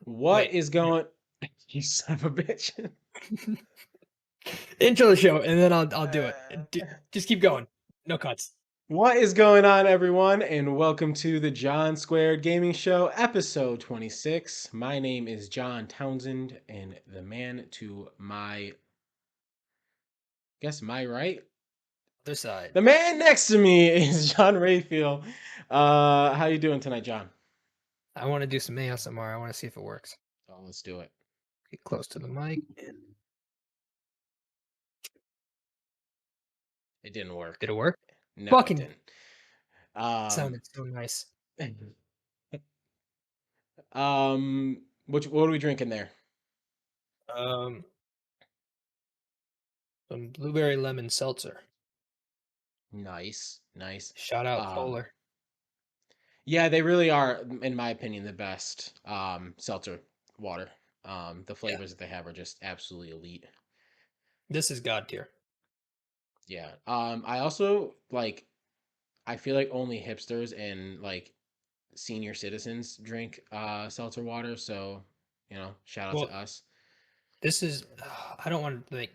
What Wait. is going? You son of a bitch. Intro the show, and then I'll do it. Just keep going. No cuts. What is going on, everyone, and welcome to the John Squared Gaming Show, episode 26. My name is John Townsend, and the man to my, guess my right, Other side. the man next to me is John Rayfield. How you doing tonight, John? I want to do some ASMR. I want to see if it works. Oh, let's do it. Get close to the mic. It didn't work. Did it work? No, it Fucking didn't. Um, sounded so nice. what are we drinking there? Um, some blueberry lemon seltzer. Nice, nice. Shout out Um, Polar. Yeah, they really are, in my opinion, the best seltzer water. The Yeah, flavors that they have are just absolutely elite. this is god tier. Yeah. I also like. I feel like only hipsters and like senior citizens drink seltzer water. So, shout out to Well, us. this is. I don't want to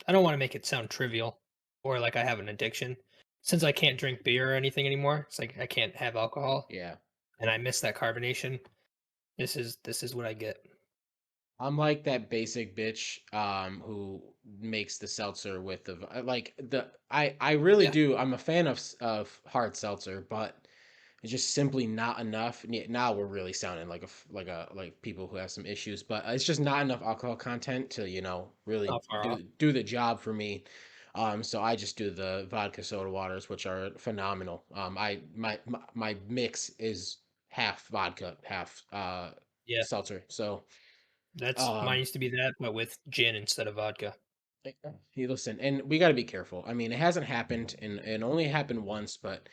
I don't want to make it sound trivial or like I have an addiction. Since I can't drink beer or anything anymore, it's like I can't have alcohol, Yeah. and I miss that carbonation. This is what I get. I'm like that basic bitch who makes the seltzer with the like the I really Yeah. do. I'm a fan of hard seltzer, but it's just simply not enough. Now we're really sounding like like people who have some issues, but it's just not enough alcohol content to, really Not far off. do the job for me. So I just do the vodka soda waters, which are phenomenal. My mix is half vodka, half Yeah. seltzer. So That's mine um used to be that, but with gin instead of vodka. hey, listen, and we got to be careful. I mean, it hasn't happened, and it only happened once, but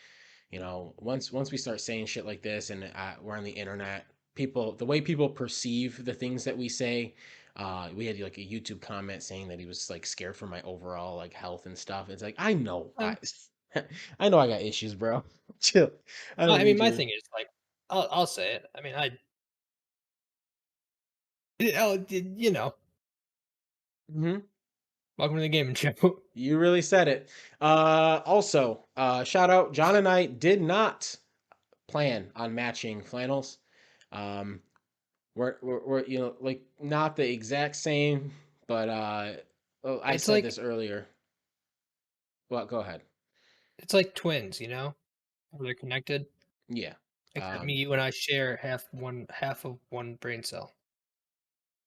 once we start saying shit like this, and we're on the internet, the way people perceive the things that we say, we had like a YouTube comment saying that he was like scared for my overall like health and stuff. It's like I know, Uh, I know I got issues, bro. Chill. I don't I mean, need my your. thing is like, I'll say it. I mean, you know, Mhm. welcome to the gaming show. You really said it. Also, shout out, John and I did not plan on matching flannels. Um, we're like not the exact same, but oh, I It's said like this earlier. Well, go ahead. it's like twins, you know, where they're connected. Yeah. Except me, Um, you, and I share half of one brain cell.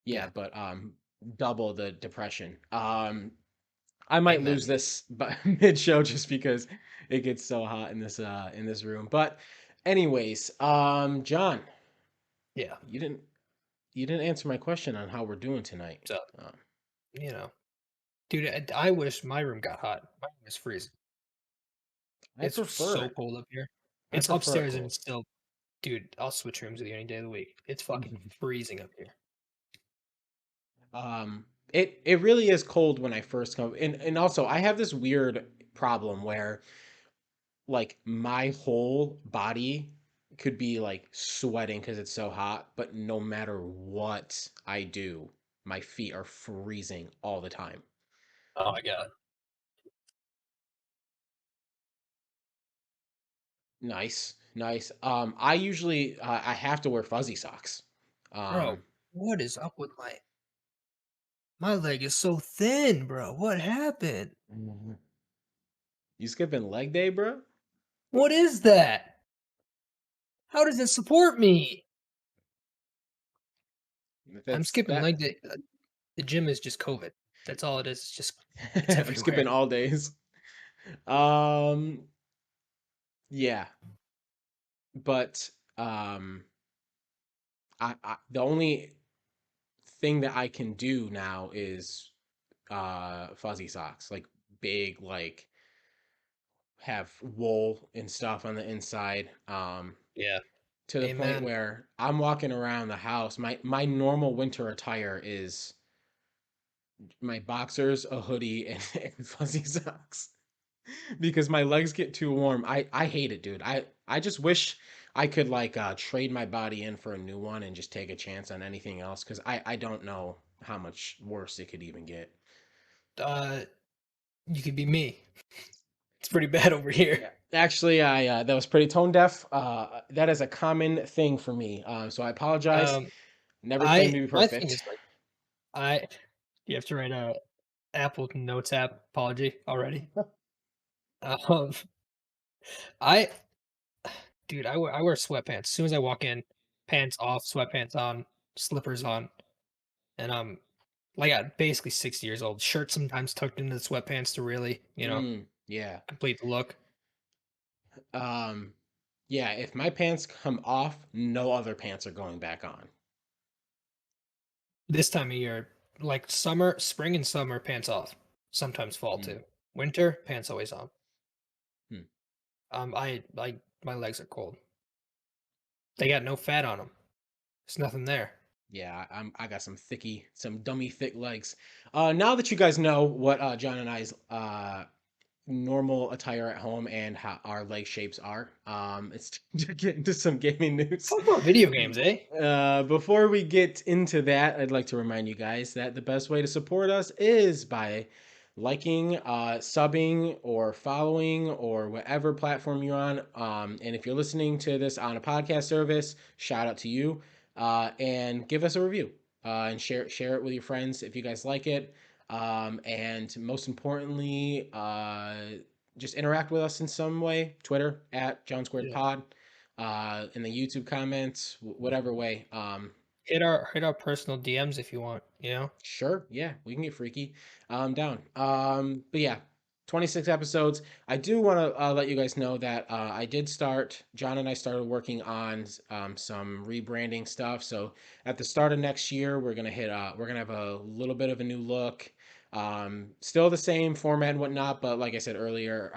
yeah, Yeah. but double the depression. I might lose Amen. this but mid show just because it gets so hot in this room. But anyways, John, Yeah. you didn't you didn't answer my question on how we're doing tonight. So Um, you know, dude, I wish my room got hot. My room is freezing. I It's prefer so it. cold up here. I It's prefer it upstairs and cold. it's still, dude. I'll switch rooms with you any day of the week. It's fucking freezing up here. It really is cold when I first come, and also I have this weird problem where like my whole body could be like sweating because it's so hot, but no matter what I do, my feet are freezing all the time. Oh my god, Nice, nice. I usually I have to wear fuzzy socks. bro, Um, what is up with my leg is so thin, bro. What happened? Mhm. You skipping leg day, bro? What is that? How does it support me? I'm That's skipping that. leg day. The gym is just COVID. That's all it is. It's just it's I'm skipping everywhere. all days. Um, yeah, but um, I the only thing that I can do now is fuzzy socks, like big, like have wool and stuff on the inside. Yeah. To the point Amen. where I'm walking around the house. My normal winter attire is my boxers, a hoodie, and fuzzy socks because my legs get too warm. I hate it, dude. I just wish I could like trade my body in for a new one and just take a chance on anything else because I don't know how much worse it could even get. Uh, you could be me. It's pretty bad over here. Yeah, actually, I that was pretty tone deaf. That is a common thing for me. So I apologize. Um, Never claim to be my thing is perfect. like I you have to write a Apple Notes app apology already. Um, I dude, I wear sweatpants as soon as I walk in, pants off, sweatpants on, slippers on, and I'm like at basically 60 years old. Shirt sometimes tucked into the sweatpants to really, Yeah. complete the look. Um, yeah. If my pants come off, no other pants are going back on. This time of year, like summer, spring and summer, pants off. Sometimes fall Mm, too. Winter, pants always on. hmm. I my legs are cold. They got no fat on them. There's nothing there. Yeah, I got some dummy thick legs. Now that you guys know what John and I's normal attire at home and how our leg shapes are, it's to get into some gaming news. Talk about video games, eh? Before we get into that, I'd like to remind you guys that the best way to support us is by liking, subbing, or following, or whatever platform you're on. And if you're listening to this on a podcast service, shout out to you. And give us a review and share it with your friends if you guys like it. And most importantly, just interact with us in some way. Twitter at John Squared Yeah. Pod, in the YouTube comments, whatever way. Hit our personal DMs if you want, you know? Sure, yeah, we can get freaky. Down. But yeah, 26 episodes. I do want to let you guys know that I did start. John and I started working on some rebranding stuff. So at the start of next year, we're gonna hit. We're gonna have a little bit of a new look. Still the same format and whatnot, but like I said earlier,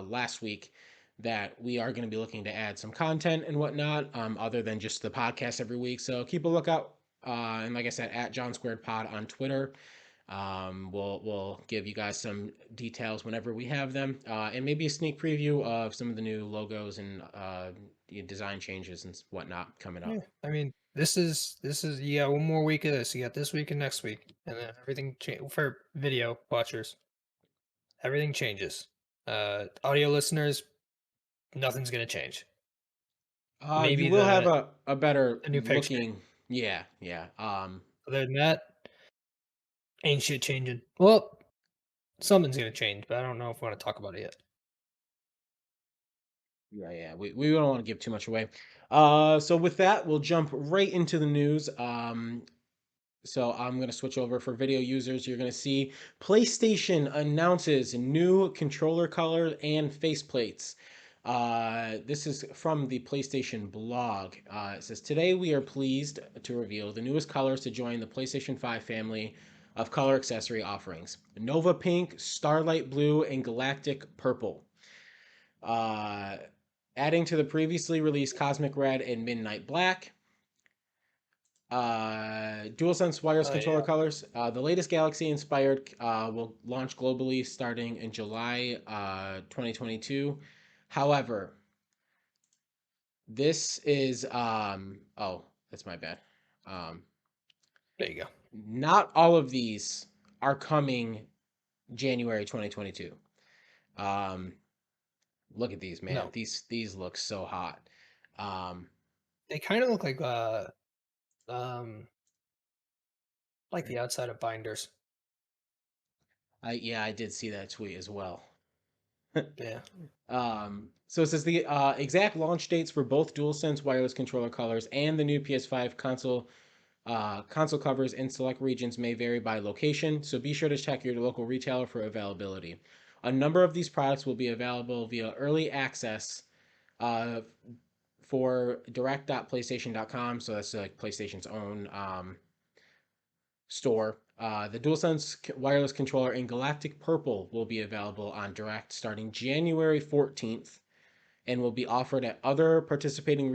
last week, that we are going to be looking to add some content and whatnot, other than just the podcast every week. So keep a lookout, and like I said, at John Squared Pod on Twitter. We'll give you guys some details whenever we have them, and maybe a sneak preview of some of the new logos and design changes and whatnot coming Yeah. up. I mean, this is you got one more week of this. You got this week and next week, and then everything for video watchers. Everything changes. Audio listeners, nothing's gonna change. You Maybe will have a better the new picture. looking, yeah, yeah. Other than that, ain't shit changing. Well, something's gonna change, but I don't know if we want to talk about it yet. Yeah, yeah. We don't want to give too much away. So with that, we'll jump right into the news. So I'm going to switch over for video users. You're going to see PlayStation announces new controller color and faceplates. This is from the PlayStation blog. It says, today we are pleased to reveal the newest colors to join the PlayStation 5 family of color accessory offerings: Nova Pink, Starlight Blue, and Galactic Purple. Uh, Adding to the previously released Cosmic Red and Midnight Black. DualSense wireless controller Yeah. colors. The latest Galaxy inspired will launch globally starting in July 2022. However, this is oh, that's my bad. Um, There you go. Not all of these are coming January 2022. Um, Look at these, man. No, These look so hot. Um, they kind of look um like the outside of binders. I did see that tweet as well. Yeah. So it says the exact launch dates for both DualSense wireless controller colors and the new PS5 console covers in select regions may vary by location, so be sure to check your local retailer for availability. A number of these products will be available via early access uh, for direct.playstation.com, so that's like PlayStation's own store. The DualSense wireless controller in Galactic Purple will be available on Direct starting January 14th and will be offered at other participating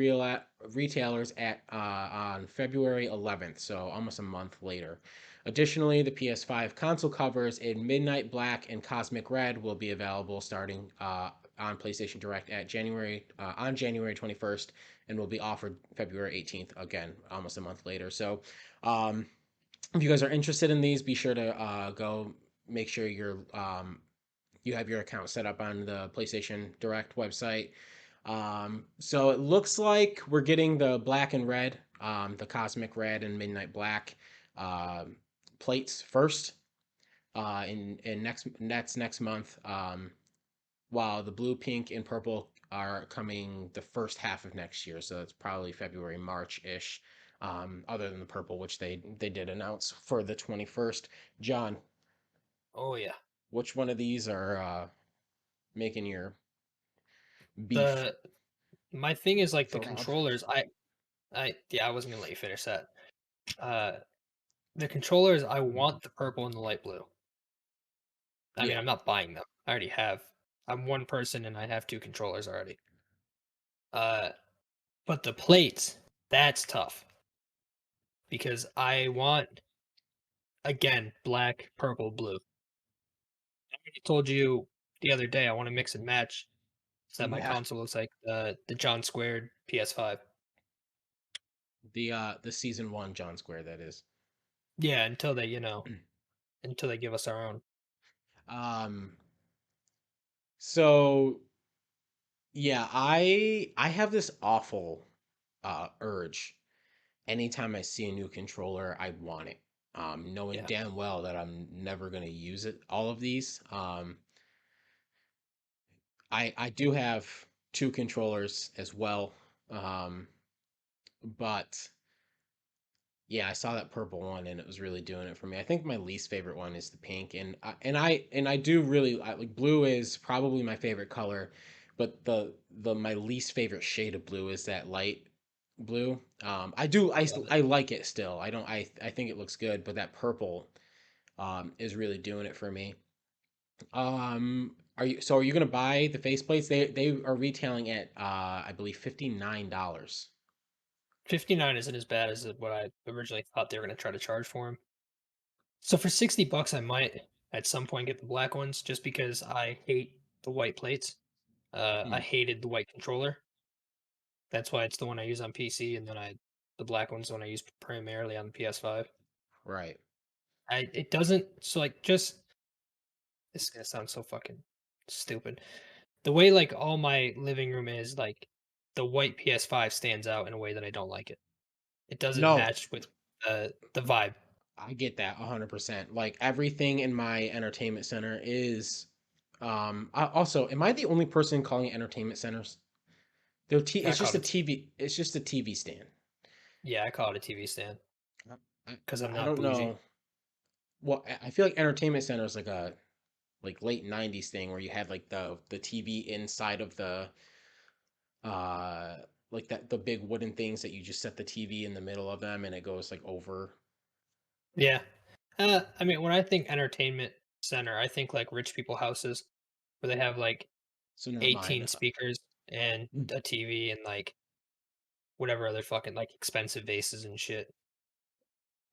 retailers on February 11th, so almost a month later. Additionally, the PS5 console covers in Midnight Black and Cosmic Red will be available starting on PlayStation Direct at January on January 21st, and will be offered February 18th. Again, almost a month later. So, um, if you guys are interested in these, be sure to go make sure you have your account set up on the PlayStation Direct website. So it looks like we're getting the black and red, the cosmic red and midnight black um plates first. In next month. While the blue, pink, and purple are coming the first half of next year, so it's probably February, March ish. Other than the purple, which they did announce for the 21st. John, Oh yeah. which one of these are making your beef The my thing is like the throb? controllers. I yeah, I wasn't gonna let you finish that. Uh, the controllers. I want the purple and the light blue. I mean, Yeah, I'm not buying them. I already have. I'm one person and I have two controllers already. Uh, but the plates, that's tough because I want again black, purple, blue. I already told you the other day I want to mix and match so that my yeah. console looks like the John Squared PS5. The season one John Square that is. Yeah, until they, until they give us our own. um. So yeah, I have this awful urge anytime I see a new controller, I want it. Knowing Yeah. damn well that I'm never gonna use it. All of these. I do have two controllers as well. Um, but yeah, I saw that purple one and it was really doing it for me. I think my least favorite one is the pink, and I do really like blue is probably my favorite color, but the my least favorite shade of blue is that light blue. I do I love it. I like it still. I don't I think it looks good, but that purple is really doing it for me. Are you gonna buy the faceplates? They are retailing at I believe $59. 59 isn't as bad as what I originally thought they were going to try to charge for them. So for 60 bucks, I might at some point get the black ones just because I hate the white plates. I Hmm, hated the white controller. That's why it's the one I use on PC, and then the black one's the one I use primarily on the PS5. right. It doesn't so like just this is gonna sound so fucking stupid. The way like all my living room is like the white PS5 stands out in a way that I don't like it. It doesn't No, match with the vibe. I get that 100%. Like everything in my entertainment center is also, am I the only person calling it entertainment centers? I It's call just a it TV, it's just a TV stand. yeah, I call it a TV stand I, because I'm I not don't bougie. know. Well, I feel like entertainment center is like a like late 90s thing where you had like the TV inside of the uh like that the big wooden things that you just set the TV in the middle of them and it goes like over. Yeah. I mean, when I think entertainment center, I think like rich people houses where they have like So never mind. 18 speakers and a TV and like whatever other fucking like expensive vases and shit.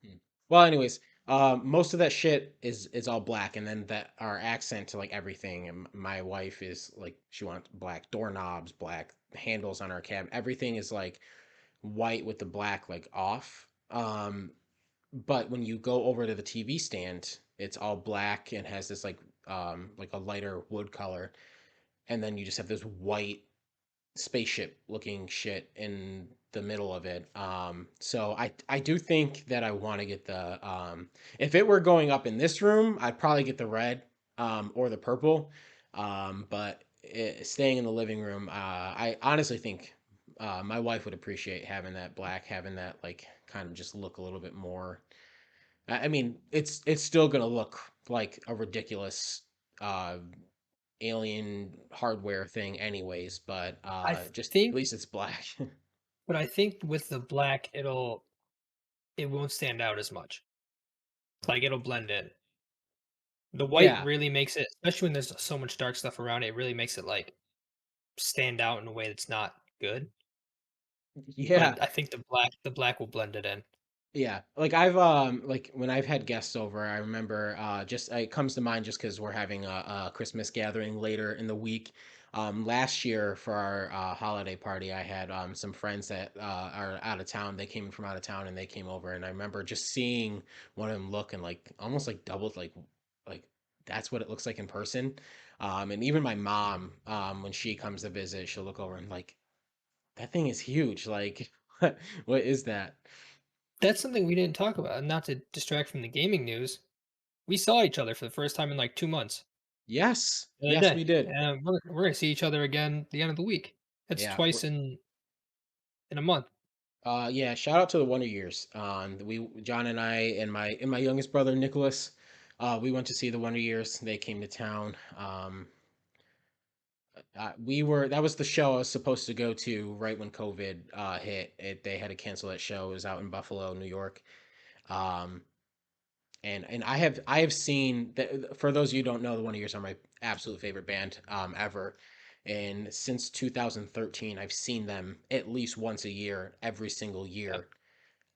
Hmm. Well, anyways, most of that shit is all black, and then that our accent to like everything. And my wife is like, she wants black doorknobs, black handles on our cab. Everything is like white with the black like off. But when you go over to the TV stand, it's all black and has this like a lighter wood color, and then you just have this white spaceship looking shit in the middle of it. So I do think that I want to get the if it were going up in this room, I'd probably get the red or the purple. But staying in the living room, I honestly think my wife would appreciate having that black, having that like kind of just look a little bit more. I mean, it's still gonna look like a ridiculous uh alien hardware thing anyways, but I just at think, least it's black. but I think with the black, it won't stand out as much. Like it'll blend in. The white Yeah. really makes it, especially when there's so much dark stuff around it, it really makes it like stand out in a way that's not good. Yeah. But I think the black will blend it in. Yeah. Like I've like when I've had guests over, I remember just it comes to mind just because we're having a Christmas gathering later in the week. Last year for our holiday party, I had some friends that are out of town. They came from out of town and they came over, and I remember just seeing one of them look and like almost like doubled, like that's what it looks like in person. And even my mom, when she comes to visit, she'll look over and like that thing is huge. Like, what is that? That's something we didn't talk about, and not to distract from the gaming news. We saw each other for the first time in like 2 months Yes, the other yes, we day, did. and we're gonna see each other again the end of the week. It's Yeah, twice in a month. yeah. Shout out to the Wonder Years. We John and I and my youngest brother Nicholas, we went to see the Wonder Years. They came to town. We were that was the show I was supposed to go to right when COVID hit. They had to cancel that show. It was out in Buffalo, New York. Um, and I have seen that. For those of you who don't know, the Wonder Years are my absolute favorite band ever. And since 2013, I've seen them at least once a year, every single Yep. year.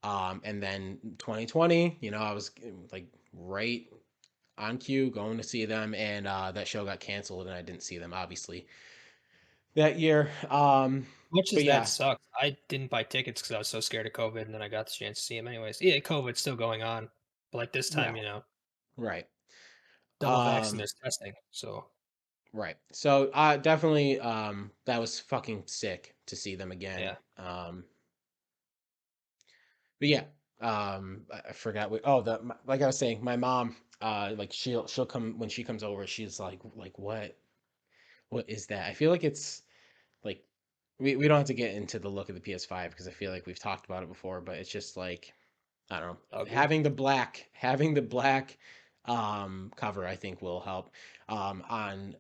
And then 2020, I was like right on cue going to see them, and that show got canceled, and I didn't see them obviously that year. Much But as that yeah, sucks, I didn't buy tickets because I was so scared of COVID, and then I got the chance to see him anyways. Yeah, COVID's still going on, but like this time, well, right, double vax and um, there's testing. So right. So definitely, that was fucking sick to see them again. yeah, But yeah, I forgot what. Oh, like I was saying, my mom, like she'll come when she comes over. She's like what is that? I feel like it's like we don't have to get into the look of the PS5 because I feel like we've talked about it before, but it's just like I don't know. ugly. Having the black cover I think will help. On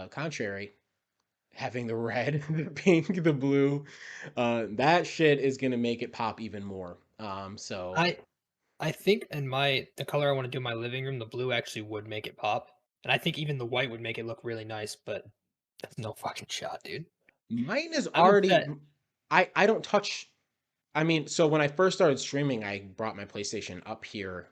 contrary, having the red, the pink, the blue, that shit is gonna make it pop even more. So I I think in my the color I want to do in my living room, the blue actually would make it pop, and I think even the white would make it look really nice. But that's no fucking shot, dude. mine is I'm already. upset. I don't touch. I mean, so when I first started streaming, I brought my PlayStation up here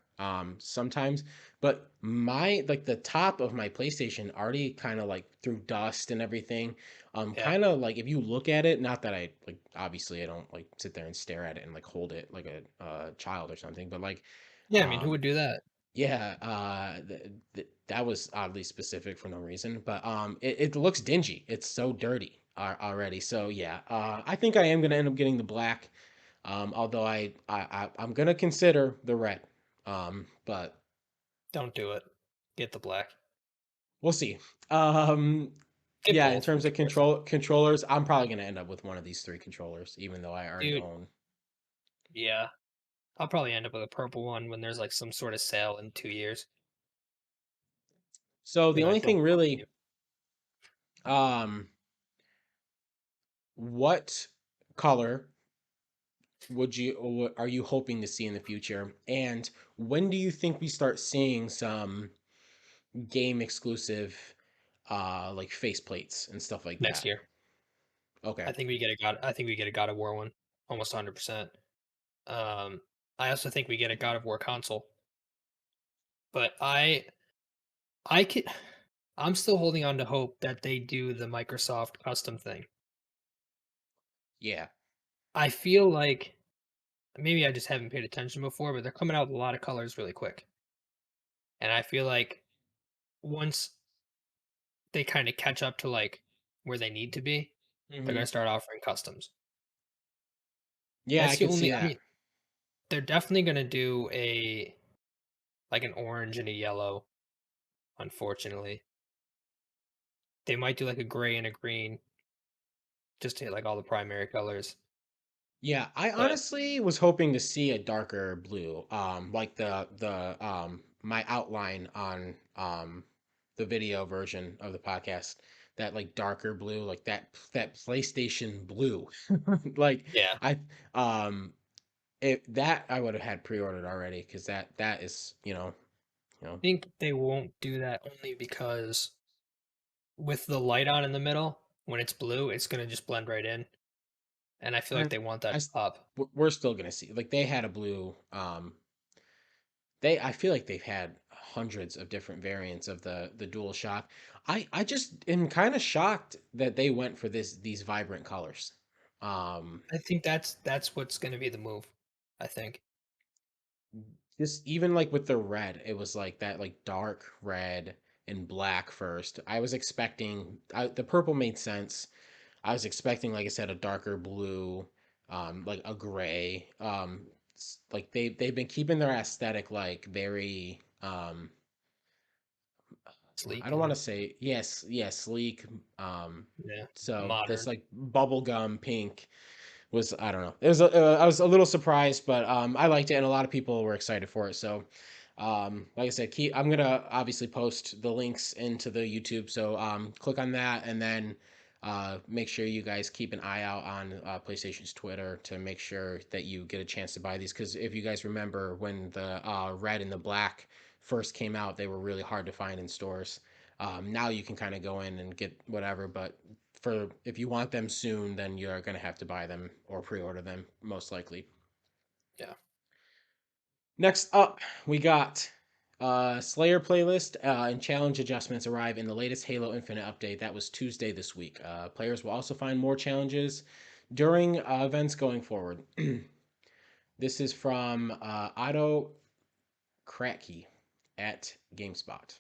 sometimes, but my like the top of my PlayStation already kind of like through dust and everything. Yeah, Kind of like if you look at it, not that I like obviously I don't like sit there and stare at it and like hold it like a child or something, but like yeah. I mean, who um would do that? yeah, that was oddly specific for no reason, but it looks dingy. It's so dirty already. So yeah, I think I am gonna end up getting the black. Although I'm gonna consider the red. But Don't do it. Get the black. we'll see. Um, Get yeah, in both. Who terms of cares, controllers, I'm probably gonna end up with one of these three controllers, even though I already dude? own. Yeah, I'll probably end up with a purple one when there's like some sort of sale in 2 years. So Be the only like, don't thing fuck you. really, um, what color are you hoping to see in the future, and when do you think we start seeing some game exclusive, like faceplates and stuff like Next that? year. Okay. I think we get a God of War one, almost 100%. Um, I also think we get a God of War console, but I could I'm still holding on to hope that they do the Microsoft custom thing. Yeah. I feel like maybe I just haven't paid attention before, but they're coming out with a lot of colors really quick. And I feel like once they kind of catch up to like where they need to be, they're going Hmm. to start offering customs. Yeah, I That's the could only see I that. mean, they're definitely going to do a like an orange and a yellow, unfortunately. They might do like a gray and a green just to hit like all the primary colors. Yeah, I But honestly was hoping to see a darker blue. Like the my outline on the video version of the podcast, that like darker blue, like that PlayStation blue. Like yeah, I um if that I would have had pre-ordered already because that is, you know, think they won't do that only because with the light on in the middle, when it's blue, it's gonna just blend right in, and I feel like I, they want that I to pop. we're still gonna see like they had a blue I feel like they've had hundreds of different variants of the Dual Shock. I just am kind of shocked that they went for these vibrant colors. Um, I think that's what's gonna be the move, I think. just even like with the red, it was like that like dark red and black first. I was expecting the purple made sense. I was expecting, like I said, a darker blue, like a gray. Like they've been keeping their aesthetic like very I Sleek don't want and to say yes, sleek. yeah, So this modern. like bubblegum pink was I don't know. It was I was a little surprised, but I liked it, and a lot of people were excited for it. So, like I said, I'm gonna obviously post the links into the YouTube. So click on that, and then make sure you guys keep an eye out on PlayStation's Twitter to make sure that you get a chance to buy these. Because if you guys remember when the red and the black first came out, they were really hard to find in stores. Now you can kind of go in and get whatever, but for if you want them soon, then you're gonna have to buy them or pre-order them most likely. Yeah. Next up, we got Slayer playlist and challenge adjustments arrive in the latest Halo Infinite update. That was Tuesday this week. Players will also find more challenges during events going forward. This is from Otto Kratky at GameSpot.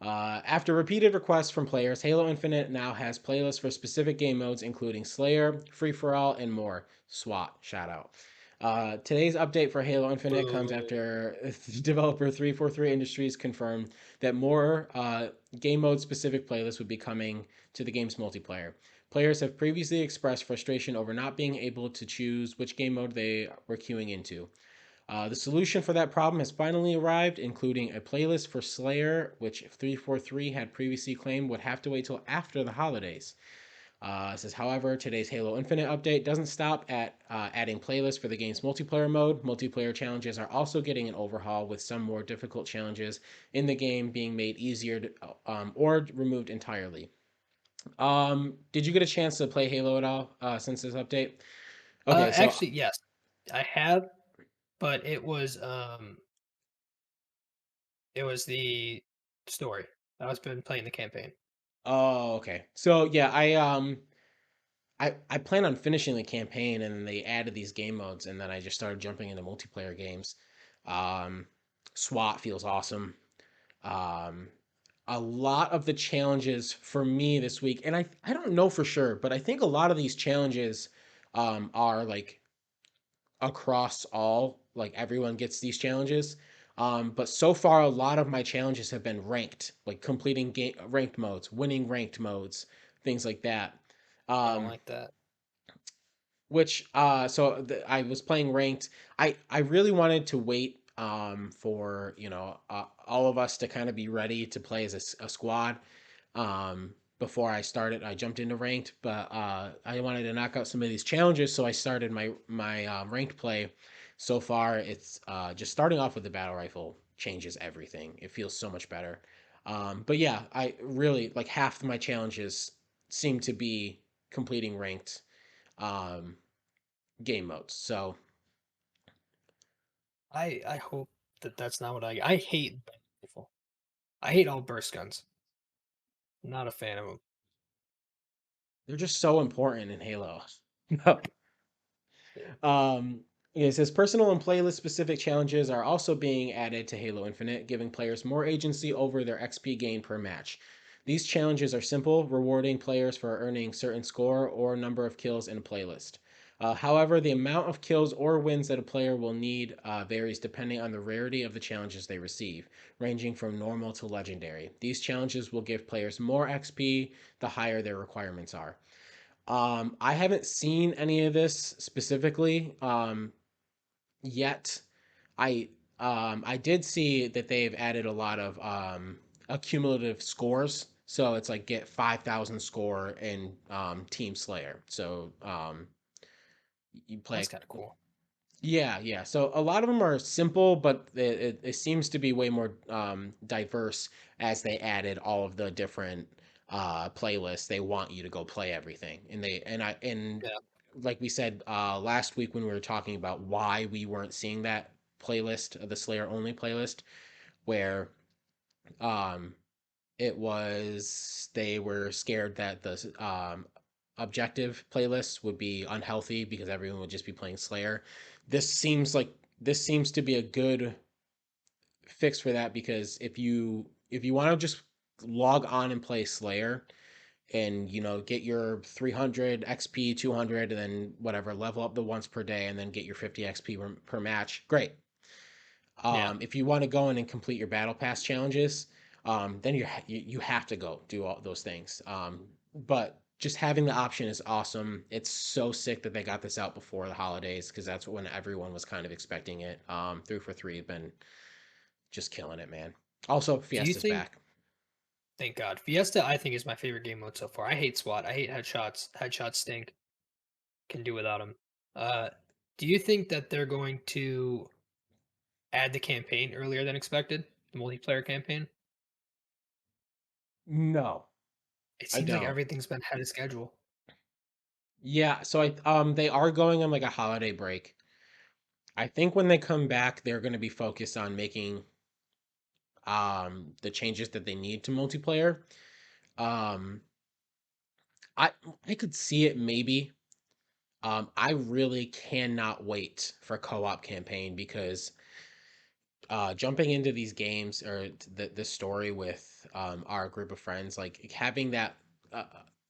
After repeated requests from players, Halo Infinite now has playlists for specific game modes, including Slayer, Free for All, and more. SWAT, shout out. Today's update for Halo Infinite comes Boo. after developer 343 Industries confirmed that more game mode specific playlists would be coming to the game's multiplayer. Players have previously expressed frustration over not being able to choose which game mode they were queuing into. The solution for that problem has finally arrived, including a playlist for Slayer, which 343 had previously claimed would have to wait till after the holidays. It says, however, today's Halo Infinite update doesn't stop at adding playlists for the game's multiplayer mode. Multiplayer challenges are also getting an overhaul, with some more difficult challenges in the game being made easier or removed entirely. Did you get a chance to play Halo at all since this update? Okay, so Actually, yes, I have, but it was the story. I was been playing the campaign. oh, okay. So yeah, I plan on finishing the campaign, and then they added these game modes, and then I just started jumping into multiplayer games. Um, SWAT feels awesome. Um, a lot of the challenges for me this week, and I don't know for sure, but I think a lot of these challenges are like across all, like everyone gets these challenges. But so far, a lot of my challenges have been ranked, like completing game ranked modes, winning ranked modes, things like that. I don't Um, like that. which I was playing ranked. I really wanted to wait for all of us to kind of be ready to play as a squad before I started. I jumped into ranked, but I wanted to knock out some of these challenges, so I started my ranked play. So far, it's just starting off with the battle rifle changes everything. It feels so much better. But yeah, I really like half of my challenges seem to be completing ranked um, game modes. So I hope that that's not what I hate rifle. I hate all burst guns. Not a fan of them. they're just so important in Halo. Yeah. um, it says personal and playlist specific challenges are also being added to Halo Infinite, giving players more agency over their XP gain per match. These challenges are simple, rewarding players for earning certain score or number of kills in a playlist. However, the amount of kills or wins that a player will need varies depending on the rarity of the challenges they receive, ranging from normal to legendary. These challenges will give players more XP the higher their requirements are. I haven't seen any of this specifically yet. I did see that they've added a lot of accumulative scores. So it's like get 5,000 score in Team Slayer. So you That's play. kind of cool. Yeah, yeah. So a lot of them are simple, but it seems to be way more diverse as they added all of the different playlists. They want you to go play everything, and Yeah. like we said last week when we were talking about why we weren't seeing that. playlist, the Slayer only playlist, where um it was they were scared that the objective playlists would be unhealthy because everyone would just be playing Slayer. This seems like this seems to be a good fix for that because if you want to just log on and play Slayer and get your 300 XP, 200, and then whatever, level up the once per day and then get your 50 XP per match, great. Yeah. If you want to go in and complete your battle pass challenges, then you have to go do all those things. But just having the option is awesome. It's so sick that they got this out before the holidays because that's when everyone was kind of expecting it. 3 for 3 have been just killing it, man. Also, Do you Fiesta's think back. thank God. Fiesta, I think, is my favorite game mode so far. I hate SWAT. I hate headshots. Headshots stink. Can do without them. Uh, do you think that they're going to add the campaign earlier than expected? The multiplayer campaign? No, It I seems like don't. everything's been ahead of schedule. Yeah, so they are going on like a holiday break. I think when they come back, they're going to be focused on making the changes that they need to multiplayer. Um, I I could see it maybe. I really cannot wait for co-op campaign because jumping into these games or the story with our group of friends, like having that,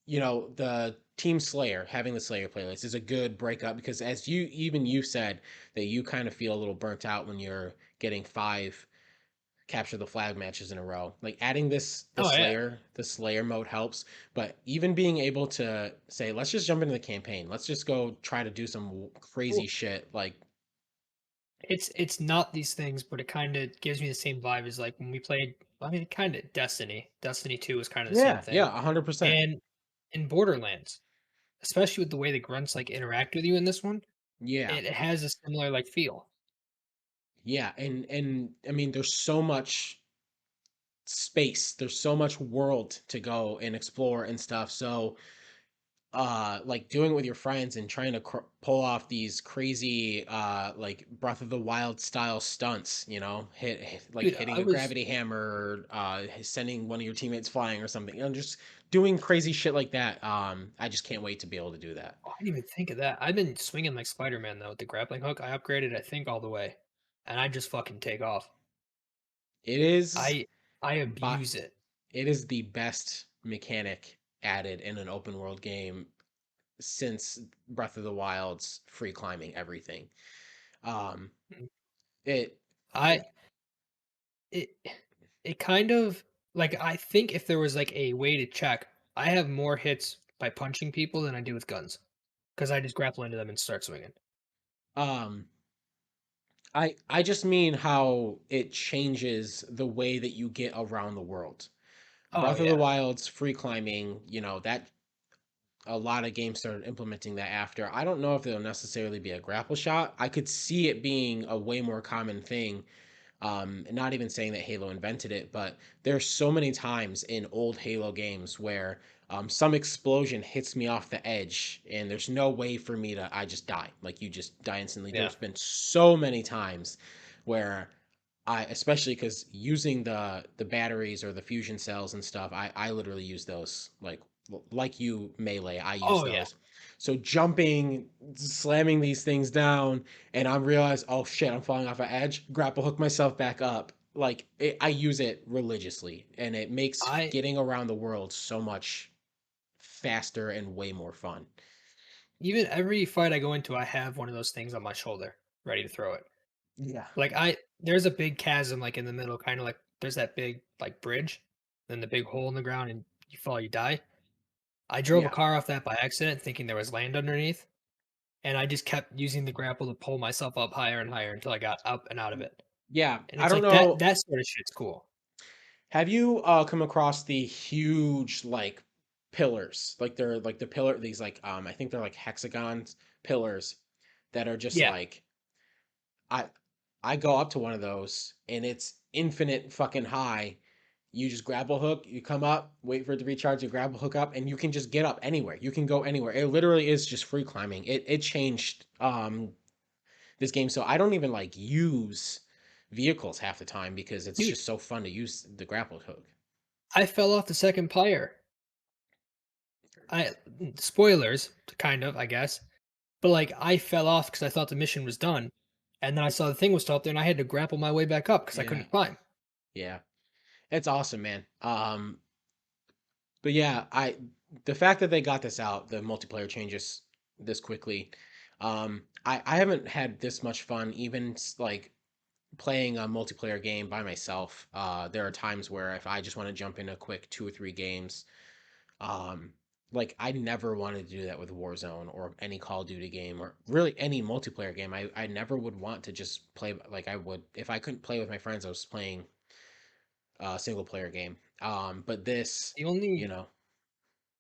the Team Slayer, having the Slayer playlist is a good breakup because as you said that you kind of feel a little burnt out when you're getting five capture the flag matches in a row. Like adding Oh yeah, the Slayer mode helps, but even being able to say, let's just jump into the campaign. Let's just go try to do some crazy well, shit. Like, it's not these things, but it kind of gives me the same vibe as like when we played. I mean, kind of Destiny. Destiny 2 was kind of the same yeah, thing, yeah, 100%. and in Borderlands, especially with the way the grunts like interact with you in this one, Yeah. it has a similar like feel. Yeah, and I mean there's so much space. There's so much world to go and explore and stuff. So like doing it with your friends and trying to pull off these crazy like Breath of the Wild style stunts, like Dude, hitting I a was gravity hammer, sending one of your teammates flying or something, just doing crazy shit like that. I just can't wait to be able to do that. I didn't even think of that. I've been swinging like Spider-Man though with the grappling hook. I upgraded, I think, all the way, and I just fucking take off. It is I I but abuse it. it is the best mechanic added in an open world game since Breath of the Wild's free climbing everything. Um, Mm. it, I it it it kind of like I think if there was like a way to check, I have more hits by punching people than I do with guns because I just grapple into them and start swinging. um I just mean how it changes the way that you get around the world. Oh Breath of the yeah, Wild's free climbing, that a lot of games started implementing that after. I don't know if it'll necessarily be a grapple shot. I could see it being a way more common thing. Not even saying that Halo invented it, but there's so many times in old Halo games where some explosion hits me off the edge and there's no way for me to, I just die. Like you just die instantly. yeah. There's been so many times where especially because using the batteries or the fusion cells and stuff, I literally use those like you melee. I use Oh yeah. those. So jumping, slamming these things down, and I realize, oh shit, I'm falling off an edge. Grapple hook myself back up. I use it religiously, and it makes I getting around the world so much faster and way more fun. even every fight I go into, I have one of those things on my shoulder ready to throw it. Yeah. Like I there's a big chasm like in the middle, kind of like there's that big like bridge, then the big hole in the ground, and you fall, you die. I drove a Yeah. car off that by accident, thinking there was land underneath, and I just kept using the grapple to pull myself up higher and higher until I got up and out of it. Yeah. And I it's don't like that know. that sort of shit's cool. Have you come across the huge pillars? Like they're like the pillar these I think they're like hexagons pillars that are just Yeah. like I I go up to one of those and it's infinite fucking high. You just grapple hook, you come up, wait for it to recharge, you grapple hook up, and you can just get up anywhere. You can go anywhere. It literally is just free climbing. It changed this game. So I don't even like use vehicles half the time because it's Dude, just so fun to use the grapple hook. I fell off the second pyre. I spoilers, kind of, I guess. But like I fell off because I thought the mission was done. And then I saw the thing was still up there and I had to grapple my way back up because I Yeah, couldn't climb. yeah, it's awesome, man. But yeah, I the fact that they got this out, the multiplayer changes this quickly. I haven't had this much fun even like playing a multiplayer game by myself. There are times where if I just want to jump in a quick 2 or 3 games, um, like I never wanted to do that with Warzone or any Call of Duty game or really any multiplayer game. I never would want to just play like I would if I couldn't play with my friends. I was playing a single player game. But this, The you only know,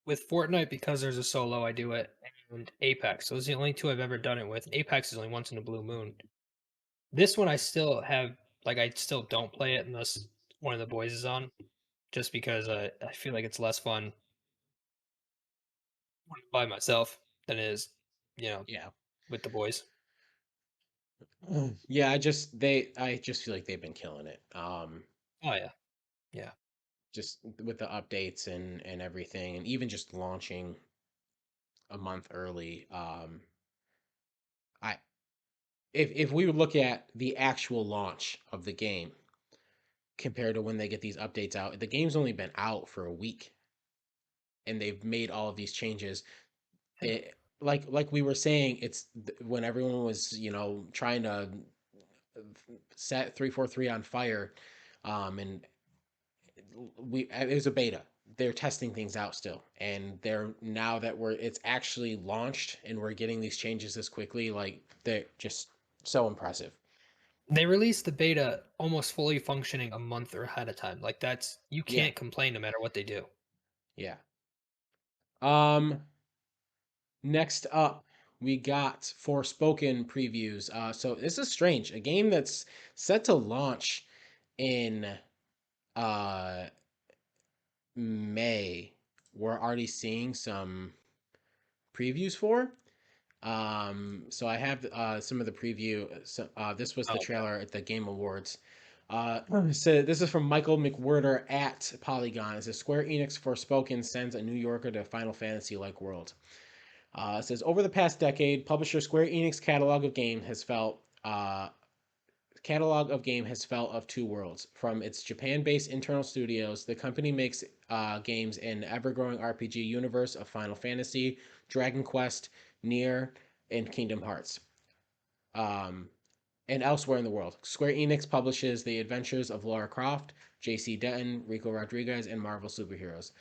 with Fortnite because there's a solo, I do it, and Apex. Those are the only two I've ever done it with. Apex is only once in a blue moon. This one I still have like I still don't play it unless one of the boys is on, just because I feel like it's less fun by myself than it is, you know, yeah. with the boys. Yeah, I just feel like they've been killing it. Oh yeah, yeah. Just with the updates and everything, and even just launching a month early. I if we would look at the actual launch of the game compared to when they get these updates out, the game's only been out for a week, and they've made all of these changes. Yeah. Like we were saying, when everyone was trying to set 343 on fire, and we it was a beta. They're testing things out still, and they're now that it's actually launched and we're getting these changes this quickly. Like they're just so impressive. They released the beta almost fully functioning a month or ahead of time. Like that's you Yeah, can't complain no matter what they do. yeah. Um, Next up, we got Forspoken previews. So this is strange. A game that's set to launch in uh May. We're already seeing some previews for. So I have some of the preview. So, this was Oh, the okay. trailer at the Game Awards. So this is from Michael McWhirter at Polygon. It says Square Enix Forspoken sends a New Yorker to Final Fantasy-like world. It says over the past decade, publisher Square Enix catalog of game has felt of two worlds. From its Japan-based internal studios, the company makes games in ever-growing RPG universe of Final Fantasy, Dragon Quest, Nier, and Kingdom Hearts. Um, and elsewhere in the world, Square Enix publishes the adventures of Lara Croft, J.C. Denton, Rico Rodriguez, and Marvel superheroes.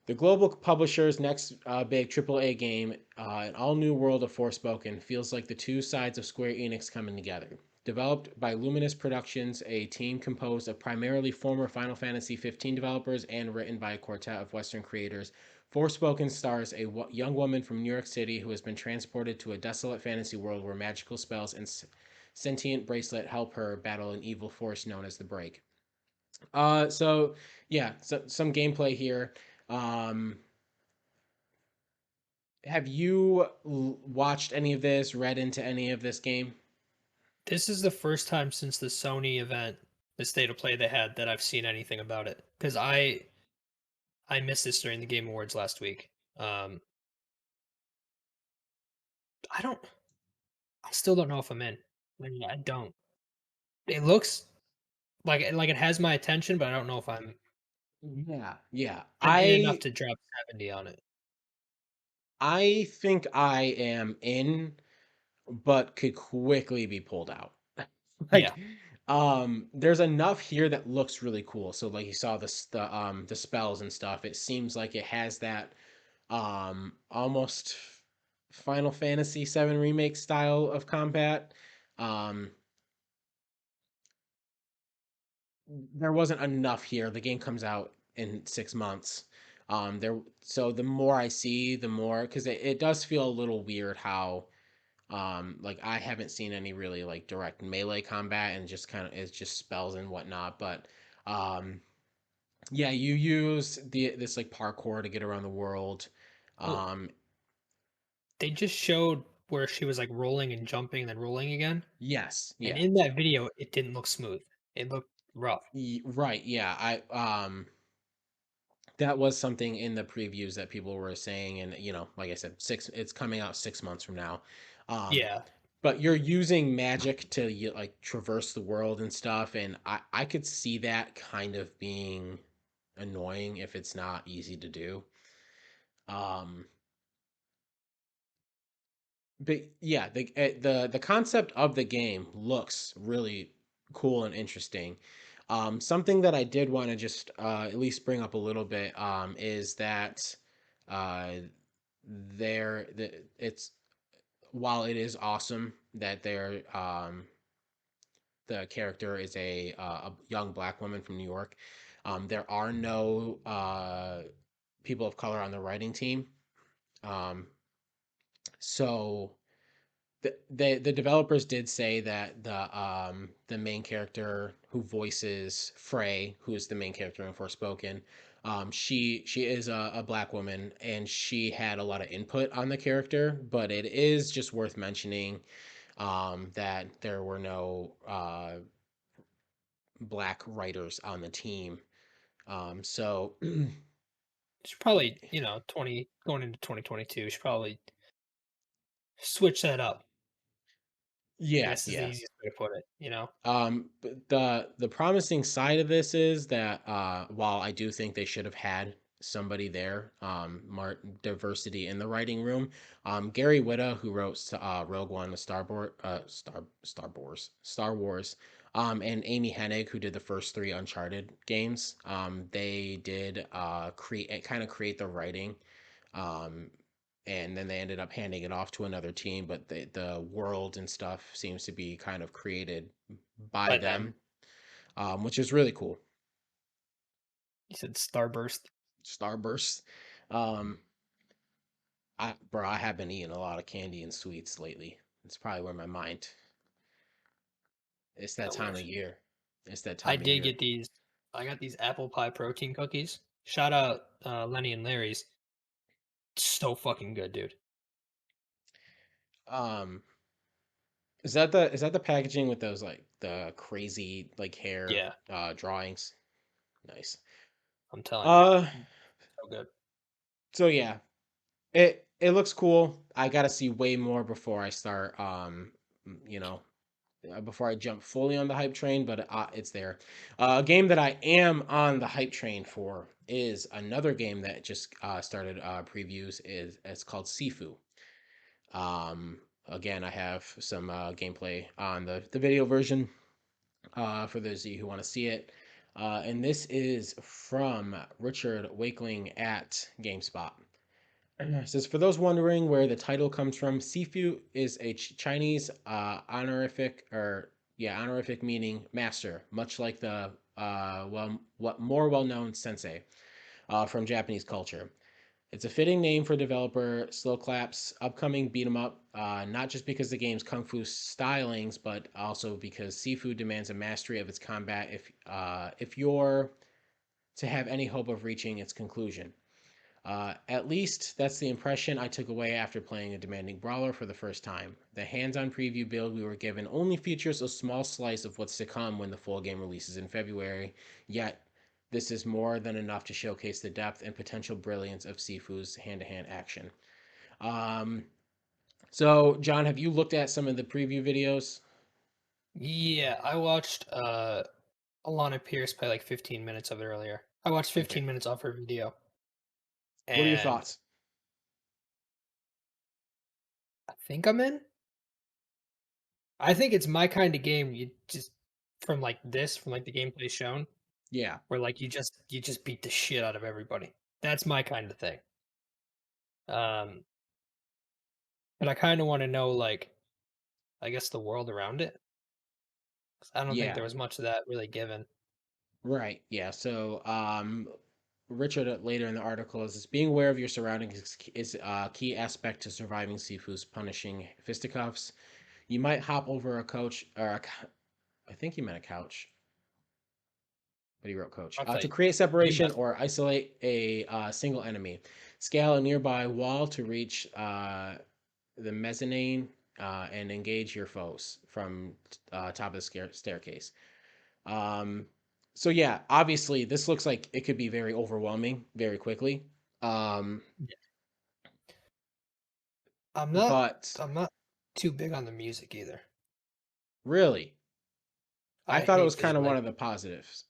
The global publisher's next big AAA game, an all new world of Forspoken, feels like the two sides of Square Enix coming together. Developed by Luminous Productions, a team composed of primarily former Final Fantasy 15 developers and written by a quartet of Western creators, Forspoken stars a young woman from New York City who has been transported to a desolate fantasy world where magical spells and sentient bracelet help her battle an evil force known as the Break. So yeah, so some gameplay here. Um, have you watched any of this, read into any of this game? This is the first time since the Sony event, the state of play they had, that I've seen anything about it. Because I missed this during the Game Awards last week. Um, I don't. I still don't know if I'm in. I don't. It looks like it has my attention, but I don't know if Yeah, yeah. I'm in enough I to drop 70 on it. I think I am in, but could quickly be pulled out. Yeah, Like, there's enough here that looks really cool. So like you saw the spells and stuff. It seems like it has that almost Final Fantasy VII remake style of combat. Um, there wasn't enough here. The game comes out in 6 months. So the more I see, the more because it does feel a little weird how like I haven't seen any really like direct melee combat and just kind of it's just spells and whatnot. But um yeah, you use this like parkour to get around the world. well, Um they just showed where she was, like, rolling and jumping, then rolling again, Yes, and yeah. in that video, it didn't look smooth. It looked rough. Right, yeah. That was something in the previews that people were saying, and like I said, it's coming out 6 months from now. Um, Yeah. but you're using magic to like traverse the world and stuff, and I could see that kind of being annoying if it's not easy to do. Um, but yeah, the concept of the game looks really cool and interesting. Something that I did want to just at least bring up a little bit is that uh, it's while it is awesome that the character is a young black woman from New York. There are no people of color on the writing team. Um, so the developers did say that the main character who voices Frey, who is the main character in Forspoken, she is a black woman and she had a lot of input on the character, but it is just worth mentioning that there were no black writers on the team. So Should probably, 20 going into 2022, should probably switch that up, I yeah, guess is the yeah. easiest way to put it, you know? But the promising side of this is that while I do think they should have had somebody there, more diversity in the writing room, Gary Whitta, who wrote Rogue One, Star Wars, and Amy Hennig, who did the first three Uncharted games, they did create the writing, um, and then they ended up handing it off to another team, but the world and stuff seems to be kind of created by By them. them, which is really cool. You said Starburst. Starburst. Um, I have been eating a lot of candy and sweets lately. It's probably where my mind. It's that I time of wish. year. It's that I time of did year. get these I got these apple pie protein cookies. Shout out, Lenny and Larry's. So fucking good, dude. Um, is that the packaging with those like the crazy like hair Yeah, drawings? Nice. I'm telling you. Uh, So good. so yeah, it looks cool. I gotta see way more before I start. You know, before I jump fully on the hype train, but it's there. A game that I am on the hype train for is another game that just started previews. Is It's called Sifu. Um, Again, I have some gameplay on the video version for those of you who want to see it. And this is from Richard Wakeling at GameSpot. It says, for those wondering where the title comes from, Sifu is a Chinese honorific, or yeah, honorific meaning master, much like the what more well-known sensei from Japanese culture. It's a fitting name for developer Slow Clap's upcoming beat 'em up, not just because the game's kung fu stylings, but also because Sifu demands a mastery of its combat if you're to have any hope of reaching its conclusion. At least that's the impression I took away after playing a demanding brawler for the first time. The hands on preview build we were given only features a small slice of what's to come when the full game releases in February, yet, this is more than enough to showcase the depth and potential brilliance of Sifu's hand to hand action. Um, so, John, have you looked at some of the preview videos? Yeah, I watched, Alana Pierce play, like, 15 minutes of it earlier. I watched Okay. 15 minutes of her video, What are your and thoughts? I think I'm in. I think it's my kinda game, you just from, like, the gameplay shown, Yeah. where, like, you just beat the shit out of everybody. That's my kinda thing. Um, but I kinda wanna know, like, I guess the world around it. 'Cause I don't think Yeah. there was much of that really given. Right. Yeah. So, Richard later in the article is being aware of your surroundings is a key aspect to surviving Sifu's punishing fisticuffs. You might hop over a coach or I think he meant a couch, but he wrote coach I to thought create you separation must or isolate a single enemy. Scale a nearby wall to reach the mezzanine and engage your foes from top of the staircase. Um, so yeah, obviously this looks like it could be very overwhelming very quickly. Um, Yeah. I'm not but I'm not too big on the music either. really, I I thought it hate was the kind of one like of the positives.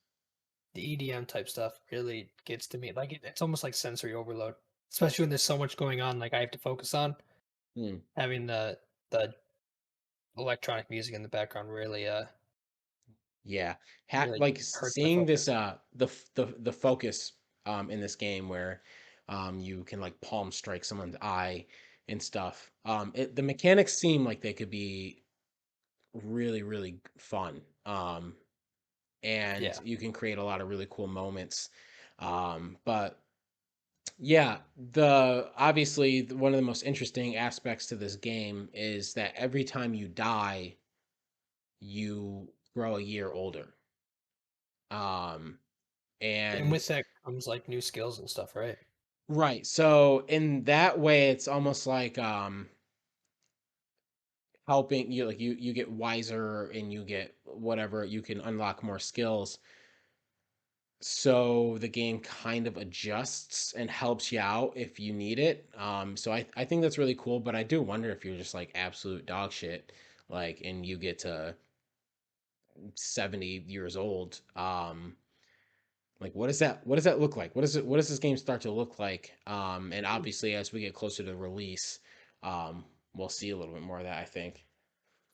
the EDM type stuff really gets to me. Like it's almost like sensory overload, especially when there's so much going on. Like I have to focus on Hmm. having the electronic music in the background really Yeah, really like hurts my seeing this focus. the focus in this game where you can like palm strike someone's eye and stuff. The mechanics seem like they could be really fun. And Yeah. you can create a lot of really cool moments. But yeah, the obviously one of the most interesting aspects to this game is that every time you die, you grow a year older. Um, And and with that comes like new skills and stuff, right? right, so in that way, it's almost like helping you, like you get wiser and you get whatever, you can unlock more skills. So the game kind of adjusts and helps you out if you need it. So I think that's really cool, but I do wonder if you're just like absolute dog shit, like, and you get to 70 years old. Like what does that look like? What does this game start to look like? And obviously as we get closer to release, we'll see a little bit more of that, I think.